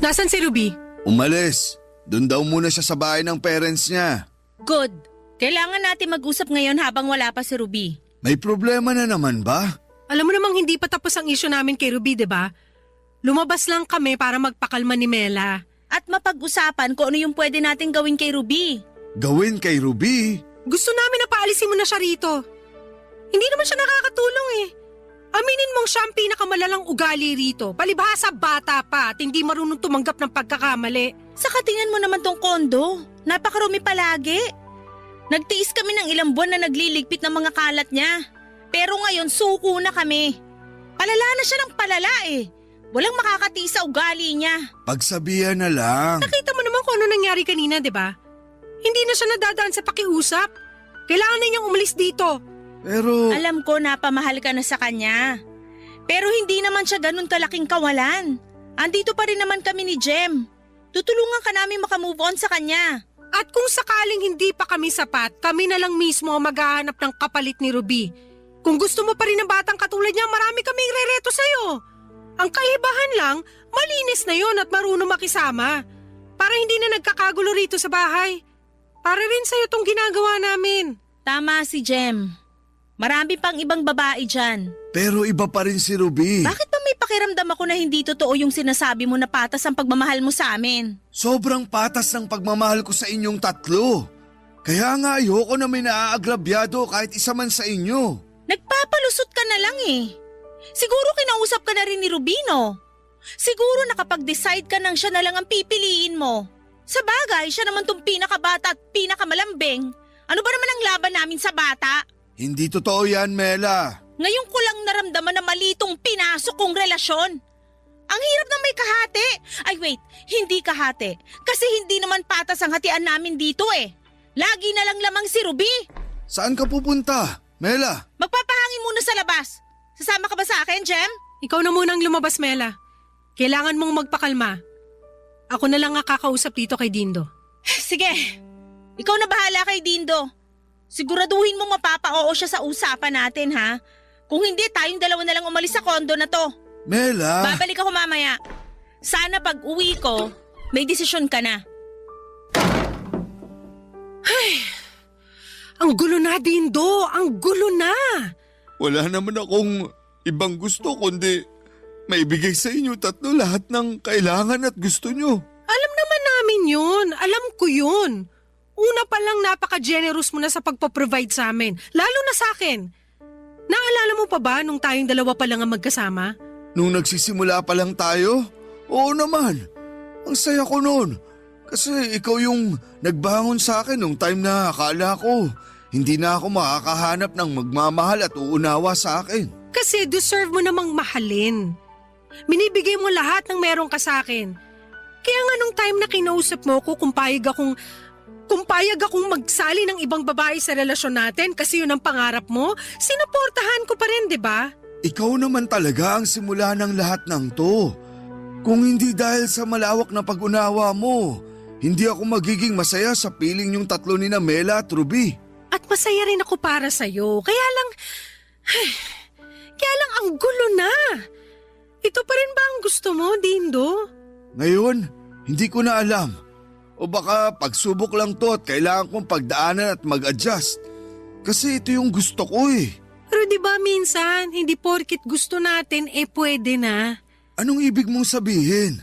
Nasaan si Ruby? Umalis. Doon daw muna siya sa bahay ng parents niya. Good. Kailangan natin mag-usap ngayon habang wala pa si Ruby. May problema na naman ba? Alam mo namang hindi pa tapos ang issue namin kay Ruby, di ba? Lumabas lang kami para magpakalma ni Mela. At mapag-usapan kung ano yung pwede natin gawin kay Ruby. Gawin kay Ruby? Gusto namin na paalisin mo na siya rito. Hindi naman siya nakakatulong eh. Aminin mong siya ang pinakamalalang ugali rito. Palibhasa bata pa at hindi marunong tumanggap ng pagkakamali. Saka tingnan mo naman tong kondo. Napakarumi palagi. Nagtiis kami ng ilang buwan na nagliligpit ng mga kalat niya. Pero ngayon suko na kami. Palala na siya ng palala eh. Walang makakatiis sa ugali niya. Pagsabihan na lang. Nakita mo naman kung kung ano nangyari kanina, di ba? Hindi na siya nadadaan sa pakiusap. Kailangan na niyang umalis dito. Pero Alam ko na pamahal ka na sa kanya. Pero hindi naman siya ganun kalaking kawalan. Andito pa rin naman kami ni Jem. Tutulungan ka namin makamove on sa kanya. At kung sakaling hindi pa kami sapat, kami na lang mismo ang maghahanap ng kapalit ni Ruby. Kung gusto mo pa rin ng batang katulad niya, marami kaming rereto sa'yo. Ang kaibahan lang, malinis na yon at marunong makisama. Para hindi na nagkakagulo rito sa bahay. Para rin sa'yo tong ginagawa namin. Tama si Jem. Marami pang ibang babae dyan. Pero iba pa rin si Ruby. Bakit ba may pakiramdam ako na hindi totoo yung sinasabi mo na patas ang pagmamahal mo sa amin? Sobrang patas ng pagmamahal ko sa inyong tatlo. Kaya nga ayoko na may naaagrabyado kahit isa man sa inyo. Nagpapalusot ka na lang eh. Siguro kinausap ka na rin ni Rubino. Siguro nakapag-decide ka nang siya na lang ang pipiliin mo. Sa bagay, siya naman tong pinakabata at pinakamalambing. Ano ba naman ang laban namin sa bata? Hindi totoo yan, Mela. Ngayon ko lang naramdaman na mali itong pinasok kong relasyon. Ang hirap na may kahati. Ay wait, hindi kahati. Kasi hindi naman patas ang hatian namin dito eh. Lagi na lang lamang si Ruby. Saan ka pupunta, Mela? Magpapahangin muna sa labas. Sasama ka ba sa akin, Jem? Ikaw na munang lumabas, Mela. Kailangan mong magpakalma. Ako na lang ang kakausap dito kay Dindo. Sige, ikaw na bahala kay Dindo. Siguraduhin mong mapapa-oo siya sa usapan natin ha. Kung hindi, tayong dalawa na lang umalis sa kondo na to. Mela! Babalik ako mamaya. Sana pag uwi ko, may desisyon ka na. Ang gulo na, Dindo! Ang gulo na! Wala naman akong ibang gusto kundi maibigay sa inyo tatlo lahat ng kailangan at gusto nyo. Alam naman namin yun. Alam ko yun. Una pa lang napaka-generous mo na sa pagpaprovide sa amin. Lalo na sa akin. Naalala mo pa ba nung tayong dalawa pa lang ang magkasama? Nung nagsisimula pa lang tayo? Oo naman. Ang saya ko noon. Kasi ikaw yung nagbangon sa akin nung time na akala ko hindi na ako makakahanap ng magmamahal at uunawa sa akin. Kasi deserve mo namang mahalin. Binibigay mo lahat ng meron ka sa akin. Kaya nga nung time na kinausap mo ko kung payag akong magsali ng ibang babae sa relasyon natin kasi yun ang pangarap mo, sinuportahan ko pa rin, di ba? Ikaw naman talaga ang simula ng lahat ng to. Kung hindi dahil sa malawak na pag-unawa mo, hindi ako magiging masaya sa piling yung tatlo ni Mela at Ruby. At masaya rin ako para sa'yo. Kaya lang ang gulo na. Ito pa rin ba ang gusto mo, Dindo? Ngayon, hindi ko na alam. O baka pagsubok lang to at kailangan kong pagdaanan at mag-adjust. Kasi ito yung gusto ko eh. Pero di ba minsan, hindi porkit gusto natin, pwede na. Anong ibig mong sabihin?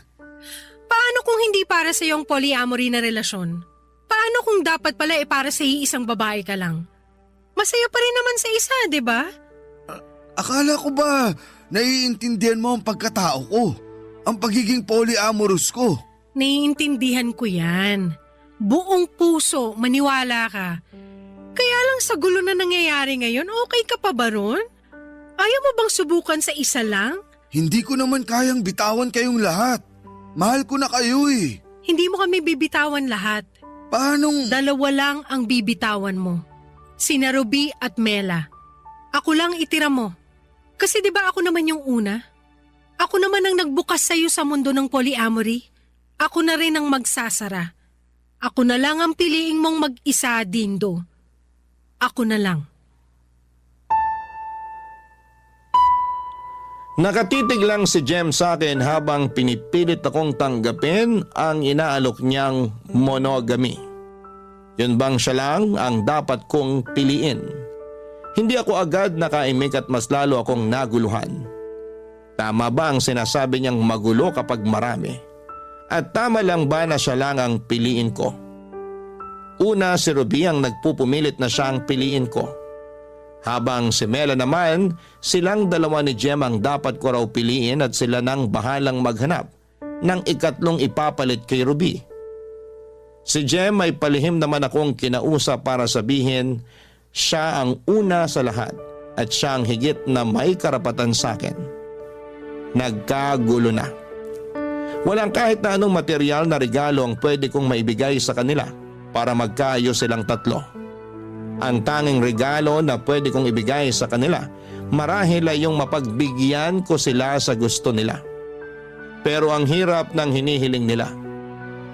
Paano kung hindi para sa yung polyamory na relasyon? Paano kung dapat pala para sa iisang babae ka lang? Masaya pa rin naman sa isa, di ba? Akala ko ba naiintindihan mo ang pagkatao ko? Ang pagiging polyamorous ko? Naiintindihan ko yan. Buong puso, maniwala ka. Kaya lang sa gulo na nangyayari ngayon, okay ka pa ba ron? Ayaw mo bang subukan sa isa lang? Hindi ko naman kayang bitawan kayong lahat. Mahal ko na kayo eh. Hindi mo kami bibitawan lahat. Paanong… Dalawa lang ang bibitawan mo. Sina Ruby at Mela. Ako lang itira mo. Kasi di ba ako naman yung una? Ako naman ang nagbukas sa'yo sa mundo ng polyamory. Ako na rin ang magsasara. Ako na lang ang piliing mong mag-isa, Dindo. Ako na lang. Nakatitig lang si Jem sa akin habang pinipilit akong tanggapin ang inaalok niyang monogamy. Yun bang siya lang ang dapat kong piliin? Hindi ako agad nakaimik at mas lalo akong naguluhan. Tama ba ang sinasabi niyang magulo kapag marami? At tama lang ba na siya lang ang piliin ko? Una si Ruby ang nagpupumilit na siya ang piliin ko. Habang si Mela naman, silang dalawa ni Jem ang dapat ko raw piliin at sila nang bahalang maghanap ng ikatlong ipapalit kay Ruby. Si Jem ay palihim naman akong kinausap para sabihin siya ang una sa lahat at siya ang higit na may karapatan sa akin. Nagkagulo na. Walang kahit na anong material na regalo ang pwede kong maibigay sa kanila para magkaayos silang tatlo. Ang tanging regalo na pwede kong ibigay sa kanila marahil ay yung mapagbigyan ko sila sa gusto nila. Pero ang hirap ng hinihiling nila.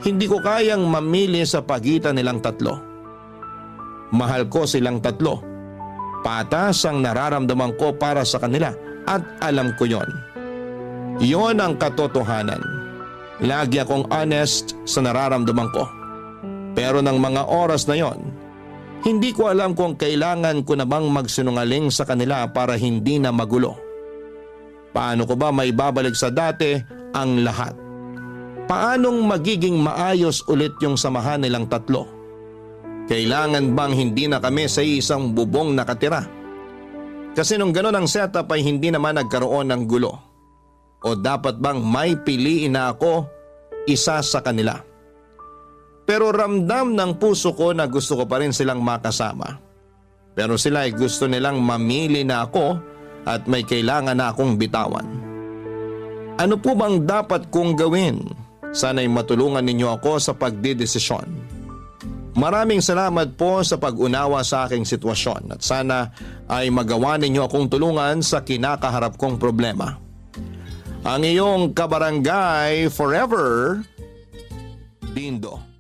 Hindi ko kayang mamili sa pagitan nilang tatlo. Mahal ko silang tatlo. Patas ang nararamdaman ko para sa kanila at alam ko yon. Yon ang katotohanan. Lagi akong honest sa nararamdaman ko. Pero ng mga oras na yon, hindi ko alam kung kailangan ko na bang magsinungaling sa kanila para hindi na magulo. Paano ko ba maibabalik sa dati ang lahat? Paanong magiging maayos ulit yung samahan nilang tatlo? Kailangan bang hindi na kami sa isang bubong nakatira? Kasi nung gano'n ang setup ay hindi naman nagkaroon ng gulo. O dapat bang may piliin na ako isa sa kanila? Pero ramdam ng puso ko na gusto ko pa rin silang makasama. Pero sila ay gusto nilang mamili na ako at may kailangan na akong bitawan. Ano po bang dapat kong gawin? Sana'y matulungan ninyo ako sa pagdedesisyon. Maraming salamat po sa pag-unawa sa aking sitwasyon at sana ay magawa ninyo akong tulungan sa kinakaharap kong problema. Ang iyong kabarangay forever, Dindo.